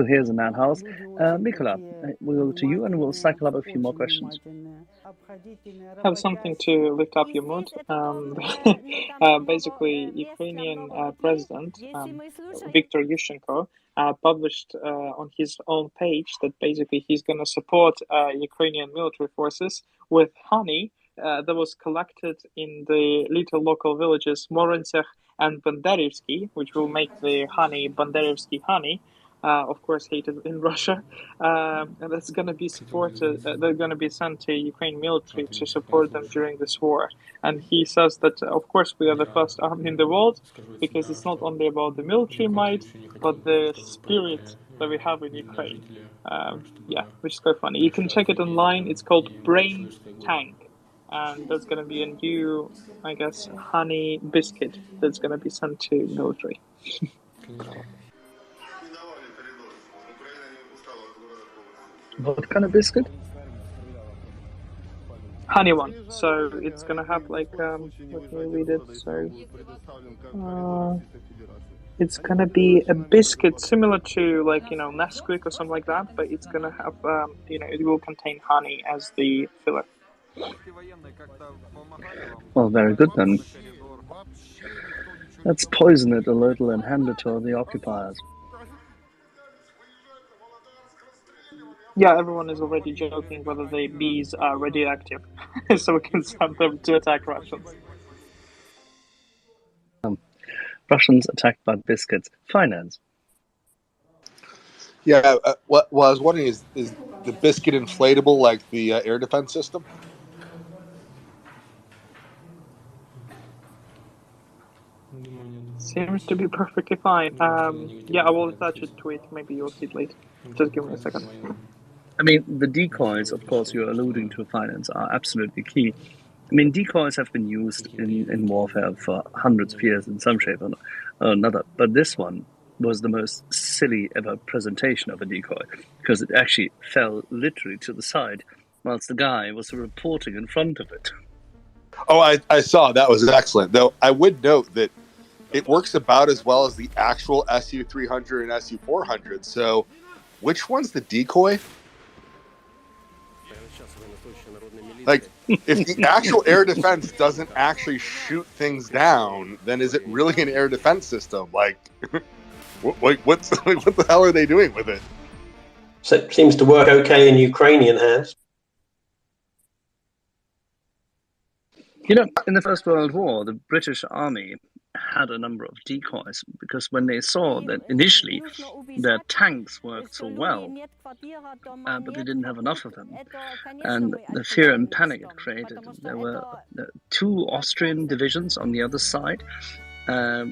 Here's an ad house. Mikola, we'll go to you and we'll cycle up a few more questions. Have something to lift up your mood. Basically, Ukrainian President Viktor Yushchenko published on his own page that basically he's going to support Ukrainian military forces with honey that was collected in the little local villages Morintsych and Banderivsky, which will make the honey Banderivsky honey, of course hated in Russia, and that's going to be supported. They're going to be sent to Ukraine military to support them during this war. And he says that, of course, we are the first army in the world, because it's not only about the military might, but the spirit that we have in Ukraine. Which is quite funny. You can check it online. It's called Brain Tank. And there's going to be a new, I guess, honey biscuit that's going to be sent to military. What kind of biscuit? Honey one. So it's going to have like, let me read it. So it's going to be a biscuit similar to like, Nesquik or something like that, but it's going to have, it will contain honey as the filler. Well, very good then. Let's poison it a little and hand it to the occupiers. Yeah, everyone is already joking whether the bees are radioactive, so we can send them to attack Russians. Russians attacked by biscuits. Finance. Yeah, what I was wondering is the biscuit inflatable like the air defense system? Seems to be perfectly fine. Yeah, I will attach a tweet. Maybe you'll see it later. Just give me a second. I mean, the decoys, of course, you're alluding to, Finance, are absolutely key. I mean, decoys have been used in warfare for hundreds of years in some shape or another, but this one was the most silly ever presentation of a decoy, because it actually fell literally to the side whilst the guy was reporting in front of it. Oh, I saw. That was excellent. Though I would note that it works about as well as the actual Su-300 and Su-400. So which one's the decoy? Like, if the actual air defense doesn't actually shoot things down, then is it really an air defense system? Like, what the hell are they doing with it? So it seems to work okay in Ukrainian hands. You know, in the First World War, the British Army had a number of decoys, because when they saw that initially their tanks worked so well, but they didn't have enough of them, and the fear and panic it created, there were 2 Austrian divisions on the other side,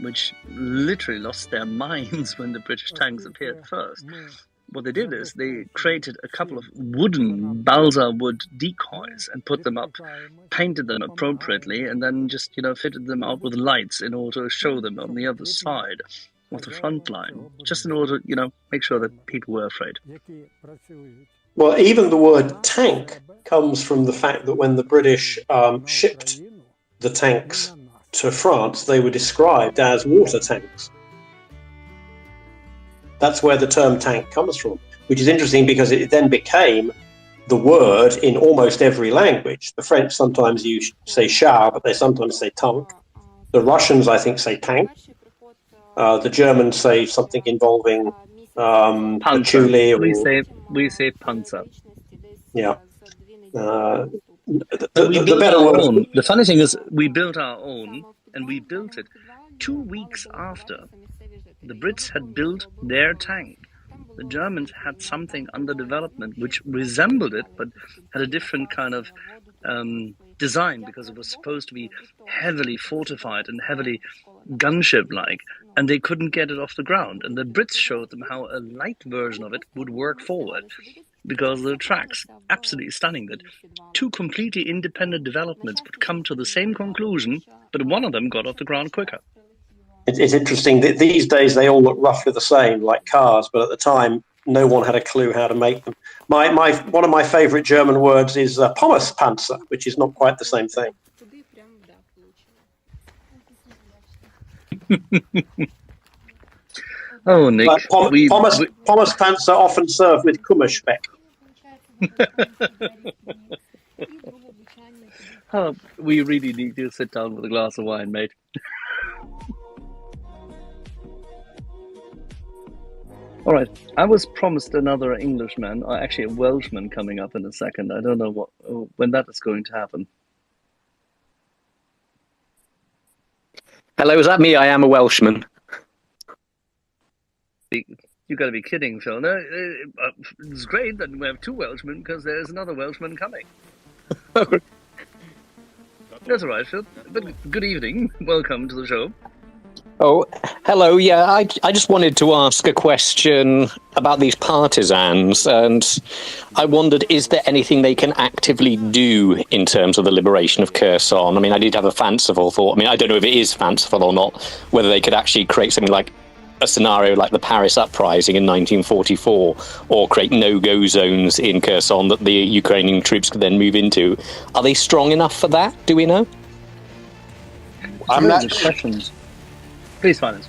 which literally lost their minds when the British tanks appeared first. What they did is they created a couple of wooden balsa wood decoys and put them up, painted them appropriately, and then just, fitted them out with lights in order to show them on the other side of the front line, just in order, make sure that people were afraid. Well, even the word tank comes from the fact that when the British shipped the tanks to France, they were described as water tanks. That's where the term tank comes from, which is interesting because it then became the word in almost every language. The French sometimes say char, but they sometimes say tank. The Russians, I think, say tank. The Germans say something involving patchouli. We say panzer. Yeah. The funny thing is, we built our own, and we built it 2 weeks after the Brits had built their tank. The Germans had something under development which resembled it, but had a different kind of design, because it was supposed to be heavily fortified and heavily gunship-like, and they couldn't get it off the ground. And the Brits showed them how a light version of it would work forward, because of the tracks. Absolutely stunning that 2 completely independent developments would come to the same conclusion, but one of them got off the ground quicker. It's interesting that these days they all look roughly the same, like cars, but at the time no one had a clue how to make them. One of my favourite German words is Pommespanzer, which is not quite the same thing. Oh, Nick. Pommespanzer often served with Kummerspeck. Oh, we really need to sit down with a glass of wine, mate. All right, I was promised another Englishman, or actually a Welshman, coming up in a second. I don't know when that is going to happen. Hello, is that me? I am a Welshman. You got to be kidding, Phil. No, it's great that we have 2 Welshmen, because there's another Welshman coming. That's all right, Phil. But good evening. Welcome to the show. Oh, hello. Yeah, I just wanted to ask a question about these partisans, and I wondered, is there anything they can actively do in terms of the liberation of Kherson? I mean, I did have a fanciful thought. I mean, I don't know if it is fanciful or not, whether they could actually create something like a scenario like the Paris Uprising in 1944, or create no-go zones in Kherson that the Ukrainian troops could then move into. Are they strong enough for that? Do we know? I'm not questions. Please, Finance.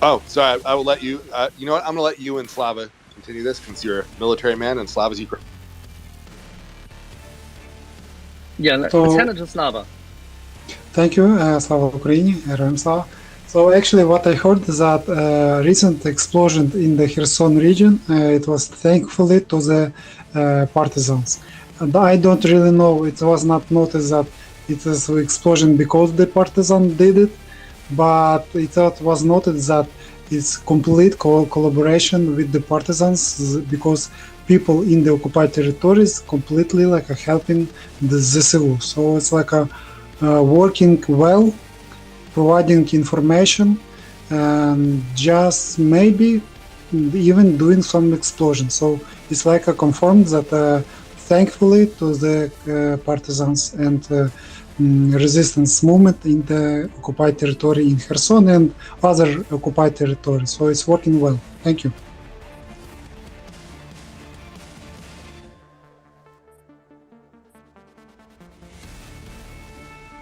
Oh, sorry. I will let you. You know what? I'm going to let you and Slava continue this, since you're a military man and Slava's Ukraine. Yeah, Lieutenant Slava. Thank you, Slava Ukraini, Heroям Slava. So actually, what I heard is that recent explosion in the Kherson region, it was thankfully to the partisans. And I don't really know. It was not noticed that it was an explosion because the partisan did it. But it was noted that it's complete collaboration with the partisans, because people in the occupied territories completely helping the civil. So it's working well, providing information, and just maybe even doing some explosions. So it's like a confirmed that thankfully to the partisans and resistance movement in the occupied territory in Kherson and other occupied territories. So it's working well. Thank you.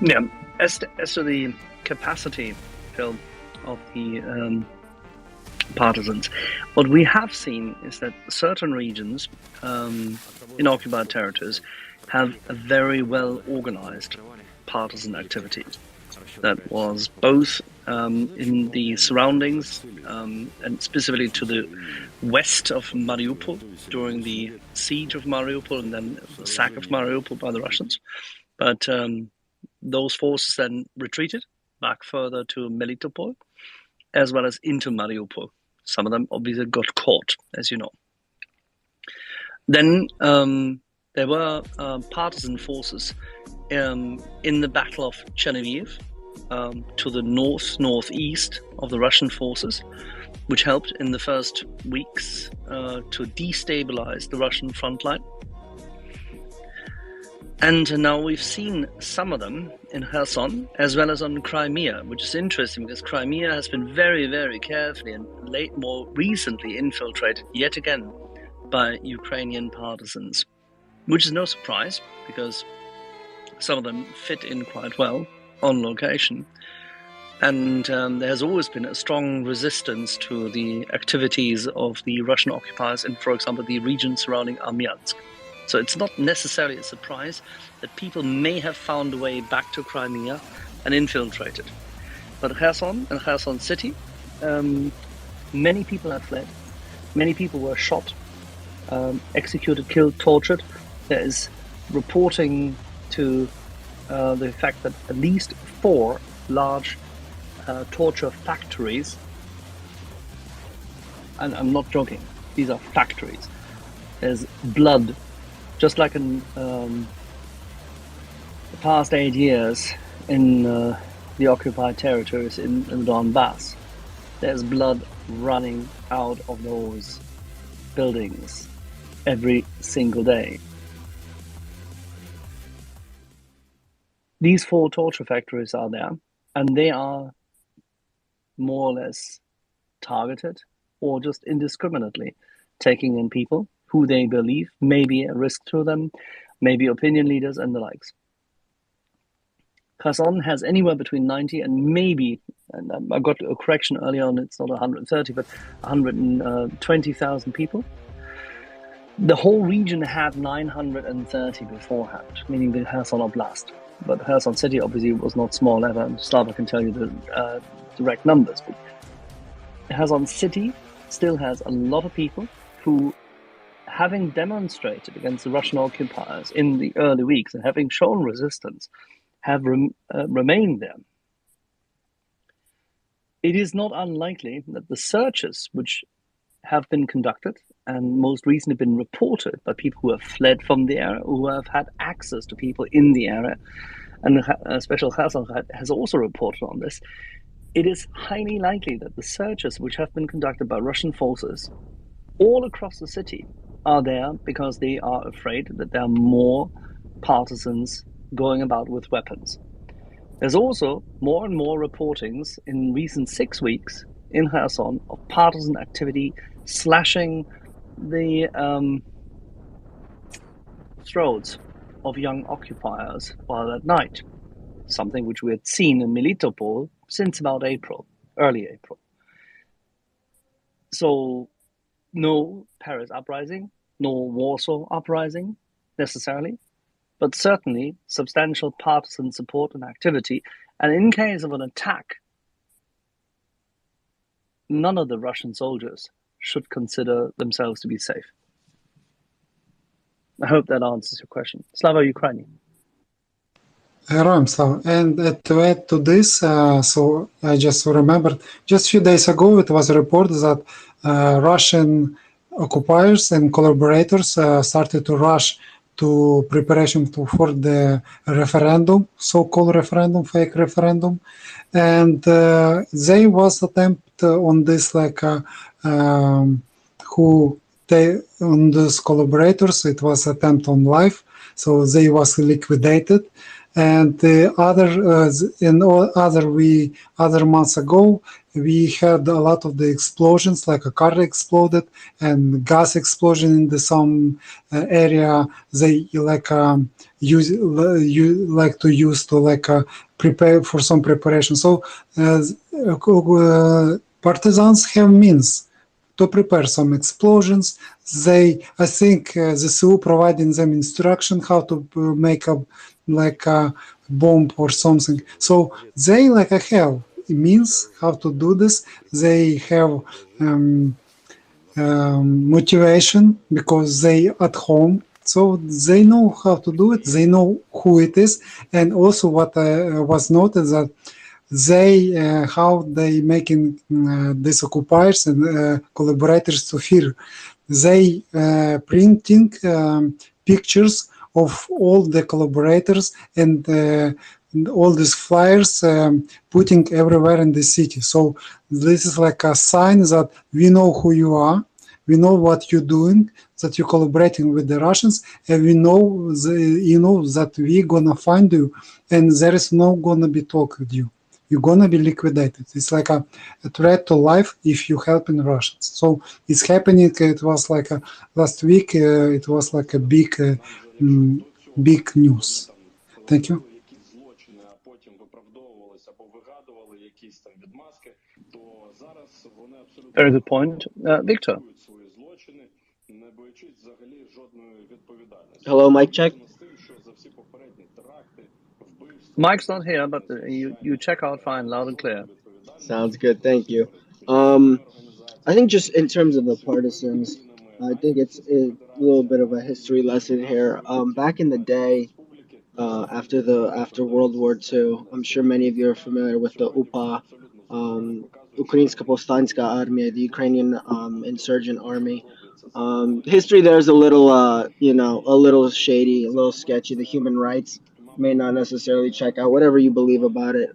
Yeah, as to the capacity, Phil, of the partisans, what we have seen is that certain regions in occupied territories have a very well organized partisan activity that was both in the surroundings and specifically to the west of Mariupol during the siege of Mariupol and then the sack of Mariupol by the Russians. But those forces then retreated back further to Melitopol as well as into Mariupol. Some of them obviously got caught, as you know. Then there were partisan forces in the Battle of Chernihiv to the northeast of the Russian forces, which helped in the first weeks to destabilize the Russian front line. And now we've seen some of them in Kherson as well as on Crimea, which is interesting because Crimea has been very, very carefully and more recently infiltrated yet again by Ukrainian partisans, which is no surprise because some of them fit in quite well on location. And there has always been a strong resistance to the activities of the Russian occupiers in, for example, the region surrounding Armyansk. So it's not necessarily a surprise that people may have found a way back to Crimea and infiltrated. But Kherson and Kherson city, many people have fled. Many people were shot, executed, killed, tortured. There is reporting to the fact that at least 4 large torture factories, and I'm not joking, these are factories. There's blood. Just like in the past 8 years in the occupied territories in Donbass, there's blood running out of those buildings every single day. These 4 torture factories are there, and they are more or less targeted or just indiscriminately taking in people who they believe may be a risk to them, maybe opinion leaders and the likes. Kherson has anywhere between 90 and maybe, and I got a correction earlier on, it's not 130, but 120,000 people. The whole region had 930 beforehand, meaning the Kherson Oblast. But Kherson city obviously was not small ever, and Slava can tell you the direct numbers. But Kherson city still has a lot of people who, having demonstrated against the Russian occupiers in the early weeks and having shown resistance, have remained there. It is not unlikely that the searches which have been conducted and most recently been reported by people who have fled from the area, who have had access to people in the area, and Special Kherson has also reported on this, it is highly likely that the searches which have been conducted by Russian forces all across the city are there because they are afraid that there are more partisans going about with weapons. There's also more and more reportings in recent 6 weeks in Kherson of partisan activity slashing the throats of young occupiers while at night, something which we had seen in Melitopol since about early April. So no Paris uprising, no Warsaw uprising necessarily, but certainly substantial partisan support and activity. And in case of an attack, none of the Russian soldiers should consider themselves to be safe. I hope that answers your question. Slava Ukraini. Hello, Slava. And to add to this, so I just remembered, just a few days ago, it was a report that Russian occupiers and collaborators started to rush to preparation for the referendum, so-called referendum, fake referendum, and they was attempt on this on these collaborators. It was attempt on life, so they was liquidated. And the other months ago, we had a lot of the explosions, like a car exploded and gas explosion in some area. They prepare for some preparation. So partisans have means to prepare some explosions. I think the CU providing them instruction how to make a bomb or something. So they have means how to do this. They have motivation because they at home. So they know how to do it. They know who it is. And also what was noted that how they making these occupiers and collaborators to fear. They printing pictures of all the collaborators and all these flyers putting everywhere in the city. So this is like a sign that we know who you are, we know what you're doing, that you're collaborating with the Russians, and we know that we're gonna find you, and there is no gonna be talk with you. You're gonna be liquidated. It's like a threat to life if you helping Russians. So it's happening. It was like last week. It was like a big news. Thank you. Very good point. Victor. Hello, mic check. Mike's not here, but you check out fine, loud and clear. Sounds good. Thank you. I think just in terms of the partisans, I think it's a little bit of a history lesson here. Back in the day, after World War II, I'm sure many of you are familiar with the UPA, Ukrainska Povstanska Armia, the Ukrainian insurgent army. History there is a little, a little shady, a little sketchy. The human rights may not necessarily check out. Whatever you believe about it,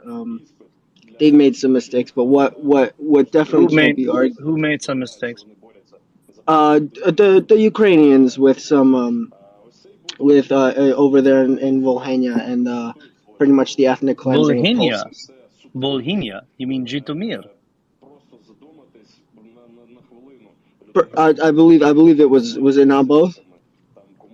they've made some mistakes. But what definitely can't be argued. Who made some mistakes? The Ukrainians with some over there in Volhynia and pretty much the ethnic cleansing. Volhynia? You mean Zhytomyr? I believe it was it not both?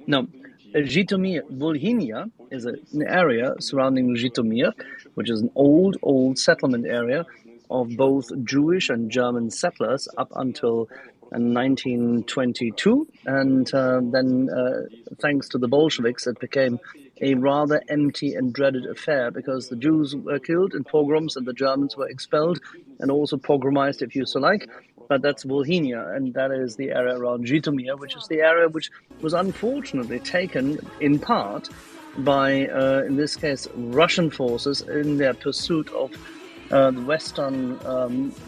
No, Zhytomyr, Volhynia is an area surrounding Zhytomyr, which is an old settlement area of both Jewish and German settlers up until 1922, and then thanks to the Bolsheviks, it became a rather empty and dreaded affair because the Jews were killed in pogroms and the Germans were expelled and also pogromized, if you so like. But that's Volhynia, and that is the area around Zhytomyr, which is the area which was unfortunately taken in part by, in this case, Russian forces in their pursuit of the western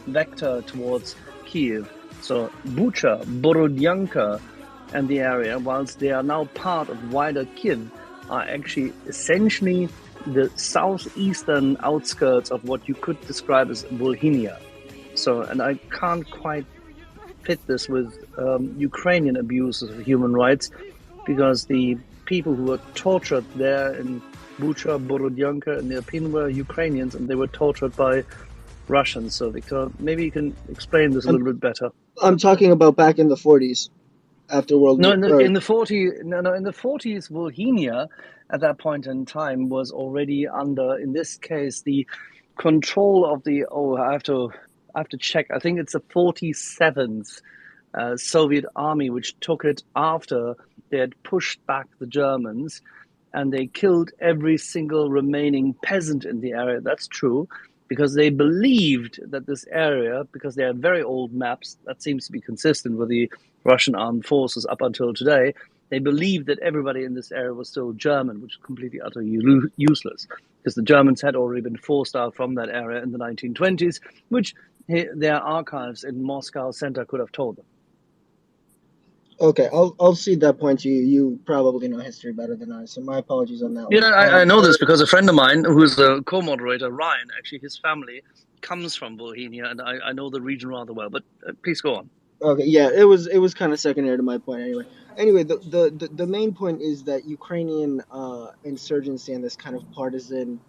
vector towards Kiev. So Bucha, Borodyanka, and the area, whilst they are now part of wider Kiev, are actually essentially the southeastern outskirts of what you could describe as Volhynia. So, and I can't quite fit this with Ukrainian abuses of human rights, because the people who were tortured there in Bucha, Borodyanka, and Irpin were Ukrainians, and they were tortured by Russians. So, Victor, maybe you can explain this a little bit better. I'm talking about back in the 40s, after World War. In the 40s, Volhynia at that point in time was already under, in this case, the control of the. I have to check. I think it's the 47th Soviet army, which took it after they had pushed back the Germans, and they killed every single remaining peasant in the area. That's true, because they believed that this area, because they had very old maps, that seems to be consistent with the Russian armed forces up until today, they believed that everybody in this area was still German, which is completely utterly useless, because the Germans had already been forced out from that area in the 1920s, which their archives in Moscow center could have told them. Okay, I'll cede that point to you. You probably know history better than I, so my apologies on that one. I know this because a friend of mine, who's a co-moderator, Ryan, actually his family comes from Volhynia, and I know the region rather well. But please go on. Okay, yeah, it was kind of secondary to my point anyway. Anyway, the main point is that Ukrainian insurgency and this kind of partisan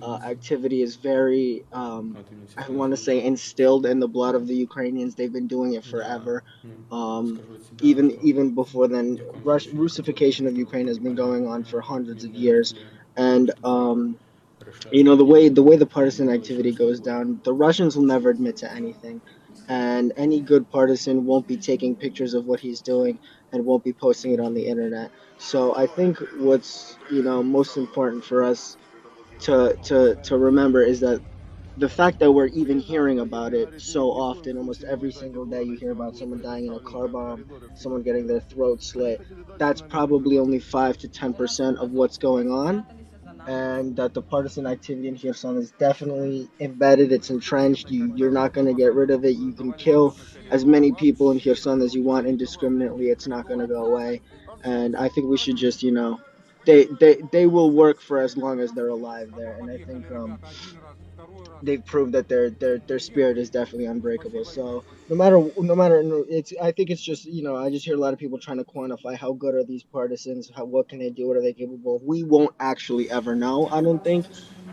activity is very, I want to say, instilled in the blood of the Ukrainians. They've been doing it forever. Even before then, Russification of Ukraine has been going on for hundreds of years, and the way the partisan activity goes down, the Russians will never admit to anything. And any good partisan won't be taking pictures of what he's doing and won't be posting it on the internet. So I think what's most important for us to remember is that the fact that we're even hearing about it so often, almost every single day you hear about someone dying in a car bomb, someone getting their throat slit, that's probably only 5 to 10% of what's going on. And that the partisan activity in Kherson is definitely embedded, it's entrenched, you're not going to get rid of it. You can kill as many people in Kherson as you want indiscriminately, it's not going to go away. And I think we should just, they will work for as long as they're alive there. And I think they've proved that their spirit is definitely unbreakable. So no matter I think it's just I just hear a lot of people trying to quantify how good are these partisans, what can they do, what are they capable of. We won't actually ever know, I don't think.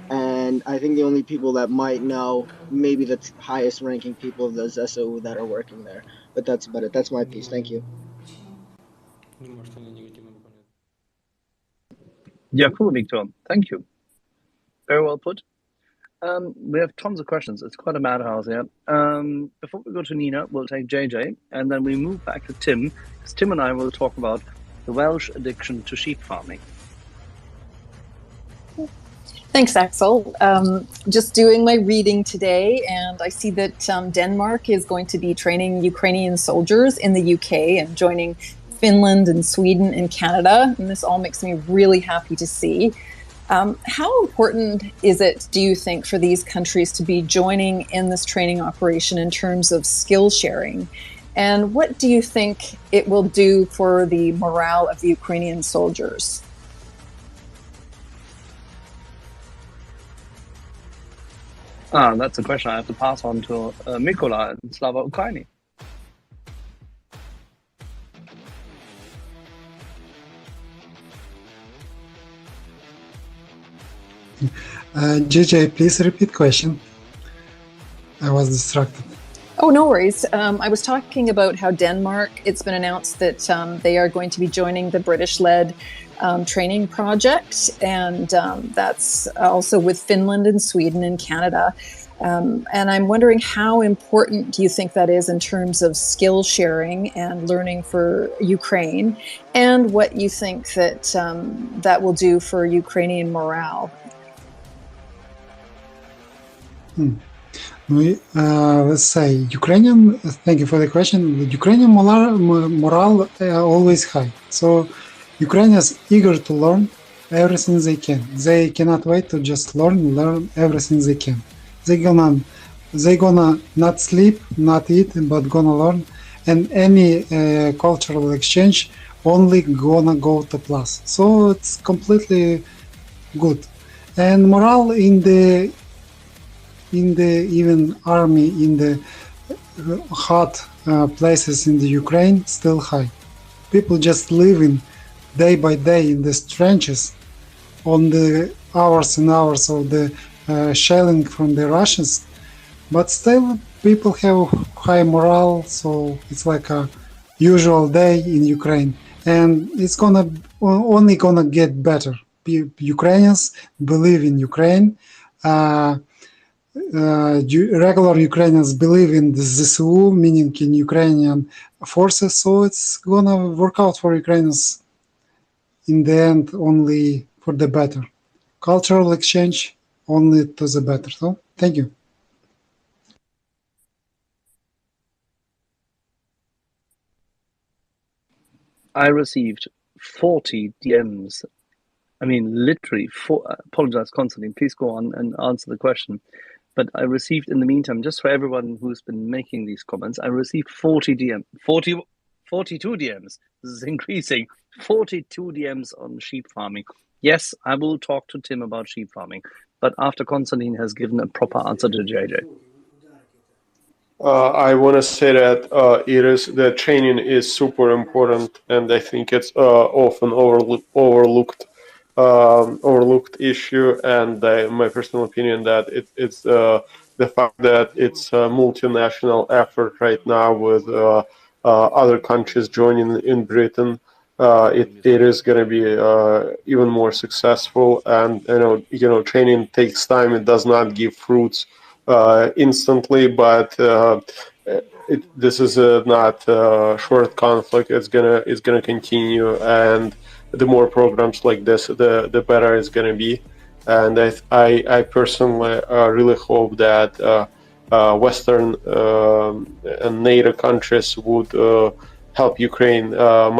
And I think the only people that might know, maybe the highest ranking people of the ZSOU that are working there. But that's about it. That's my piece. Thank you. Yeah, cool, Victor. Thank you. Very well put. We have tons of questions. It's quite a madhouse here. Before we go to Nina, we'll take JJ, and then we move back to Tim, because Tim and I will talk about the Welsh addiction to sheep farming. Thanks, Axel. Just doing my reading today, and I see that Denmark is going to be training Ukrainian soldiers in the UK and joining Finland and Sweden and Canada, and this all makes me really happy to see. How important is it, do you think, for these countries to be joining in this training operation in terms of skill sharing? And what do you think it will do for the morale of the Ukrainian soldiers? That's a question I have to pass on to Mykola and Slava Ukraini. JJ, please repeat question. I was distracted. Oh, no worries. I was talking about how Denmark, it's been announced that they are going to be joining the British-led training project, and that's also with Finland and Sweden and Canada. And I'm wondering how important do you think that is in terms of skill sharing and learning for Ukraine, and what you think that that will do for Ukrainian morale? Let's say Ukrainian, thank you for the question. The Ukrainian morale always high. So Ukrainians eager to learn everything they can. They cannot wait to just learn everything they can. They gonna not sleep, not eat, but gonna learn. And any cultural exchange only gonna go to plus. So it's completely good. And morale in the even army in the hot places in the Ukraine still high. People just living day by day in the trenches on the hours and hours of the shelling from the Russians, but still people have high morale, so it's like a usual day in Ukraine, and it's only gonna get better. Ukrainians believe in Ukraine. Regular Ukrainians believe in the ZSU, meaning in Ukrainian forces, so it's gonna work out for Ukrainians in the end, only for the better. Cultural exchange only to the better. So thank you. I received 40 DMs. I mean, literally, apologize, Constantine, please go on and answer the question. But I received, in the meantime, just for everyone who's been making these comments, I received 40 DMs, 42 DMs. This is increasing. 42 DMs on sheep farming. Yes, I will talk to Tim about sheep farming, but after Konstantin has given a proper answer to JJ. I want to say that the training is super important, and I think it's often overlooked issue. And my personal opinion that it's the fact that it's a multinational effort right now with other countries joining in Britain. It is going to be even more successful, and training takes time. It does not give fruits instantly, but this is not a short conflict. It's gonna continue, and the more programs like this, the better it's gonna be. And I personally really hope that Western and NATO countries would help Ukraine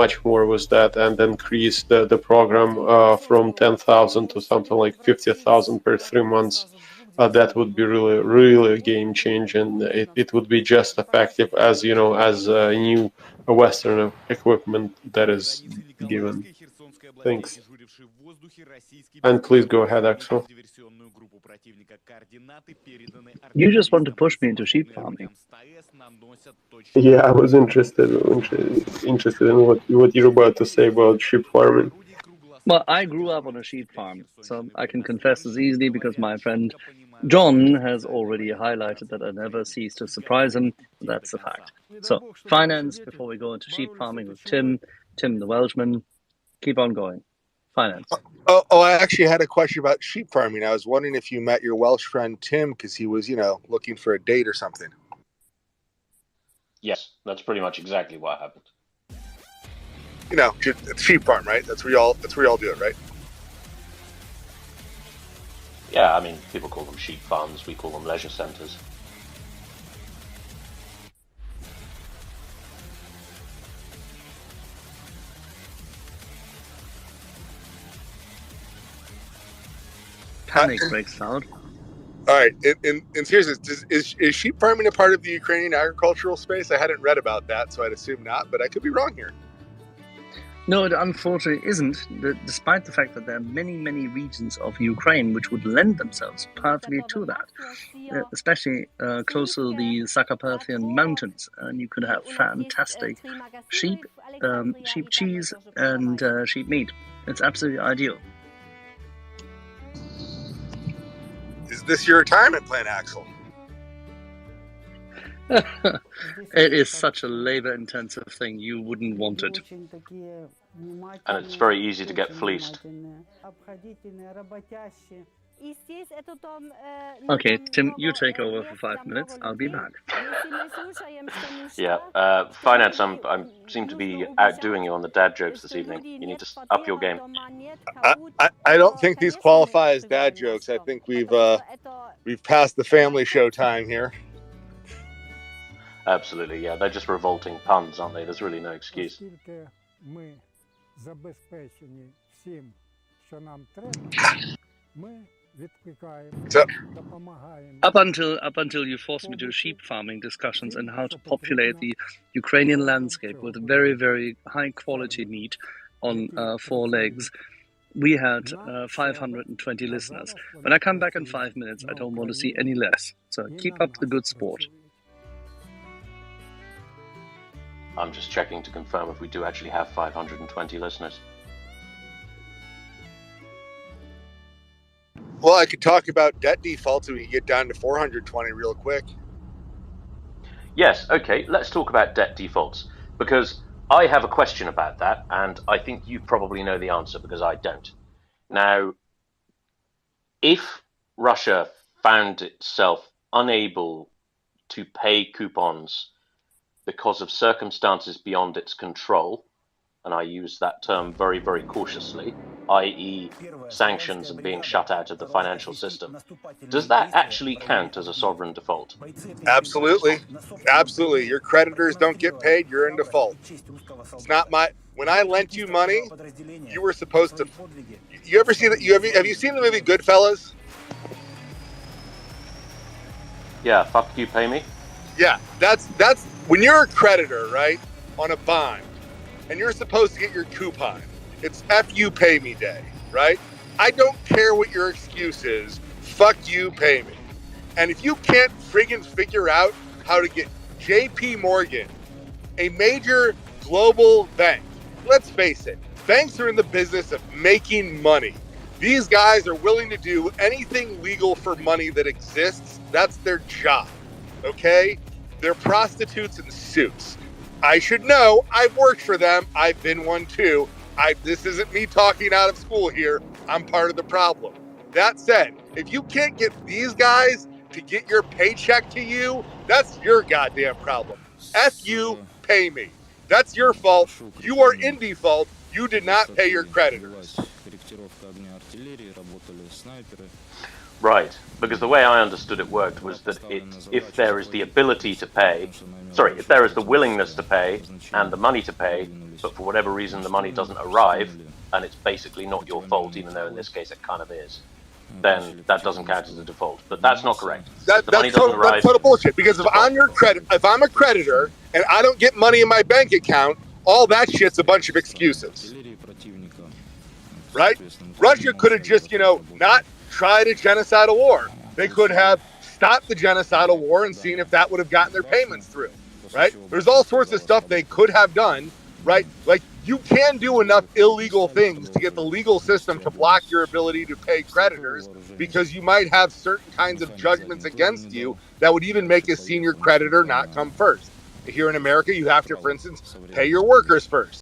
much more with that, and increase the program from 10,000 to something like 50,000 per 3 months. That would be really a game changer, and it would be just effective as new Western equipment that is given. Thanks. And please go ahead, Axel. You just want to push me into sheep farming. Yeah, I was interested in what you're about to say about sheep farming. Well, I grew up on a sheep farm, so I can confess this easily because my friend John has already highlighted that I never cease to surprise him. That's the fact. So, finance before we go into sheep farming with Tim the Welshman. Keep on going. Finance. Oh, I actually had a question about sheep farming. I was wondering if you met your Welsh friend Tim because he was, looking for a date or something. Yes, that's pretty much exactly what happened. It's sheep farm, right? That's where y'all do it, right? Yeah, I mean, people call them sheep farms. We call them leisure centres. Panic breaks out. All right, and seriously, is sheep farming a part of the Ukrainian agricultural space? I hadn't read about that, so I'd assume not, but I could be wrong here. No, it unfortunately isn't, despite the fact that there are many, many regions of Ukraine which would lend themselves perfectly to that, especially close to the Zakarpathian mountains. And you could have fantastic sheep cheese, and sheep meat. It's absolutely ideal. Is this your retirement plan, Axel? It is such a labor-intensive thing, you wouldn't want it. And it's very easy to get fleeced. Okay, Tim, you take over for 5 minutes. I'll be back. Yeah, finance. I seem to be outdoing you on the dad jokes this evening. You need to up your game. I don't think these qualify as dad jokes. I think we've passed the family show time here. Absolutely, yeah. They're just revolting puns, aren't they? There's really no excuse. So, up until you forced me to sheep farming discussions and how to populate the Ukrainian landscape with very, very high quality meat on 4 legs, we had 520 listeners. When I come back in 5 minutes, I don't want to see any less. So keep up the good sport. I'm just checking to confirm if we do actually have 520 listeners. Well, I could talk about debt defaults and we can get down to 420 real quick. Yes, okay, let's talk about debt defaults, because I have a question about that, and I think you probably know the answer because I don't. Now, if Russia found itself unable to pay coupons because of circumstances beyond its control, and I use that term very, very cautiously, i.e. sanctions and being shut out of the financial system, does that actually count as a sovereign default? Absolutely. Absolutely. Your creditors don't get paid, you're in default. It's not when I lent you money, you were supposed to... You ever see that? Have you seen the movie Goodfellas? Yeah, fuck you, pay me? Yeah, that's when you're a creditor, right? on a bond and you're supposed to get your coupon. It's F you pay me day, right? I don't care what your excuse is. Fuck you, pay me. And if you can't friggin' figure out how to get JP Morgan, a major global bank, let's face it, banks are in the business of making money. These guys are willing to do anything legal for money that exists. That's their job, okay? They're prostitutes in suits. I should know. I've worked for them. I've been one too. This isn't me talking out of school here. I'm part of the problem. That said, if you can't get these guys to get your paycheck to you, that's your goddamn problem. F you, pay me. That's your fault. You are in default. You did not pay your creditors. Right, because the way I understood it worked was that if there is the ability to pay, if there is the willingness to pay and the money to pay, but for whatever reason the money doesn't arrive, and it's basically not your fault, even though in this case it kind of is, then that doesn't count as a default. But that's not correct. That's total bullshit. Because if I'm a creditor and I don't get money in my bank account, all that shit's a bunch of excuses. Right? Russia could have just, not tried a genocidal war. They could have stopped the genocidal war and seen if that would have gotten their payments through. Right? There's all sorts of stuff they could have done. Right? Like, you can do enough illegal things to get the legal system to block your ability to pay creditors, because you might have certain kinds of judgments against you that would even make a senior creditor not come first. Here in America, you have to, for instance, pay your workers first.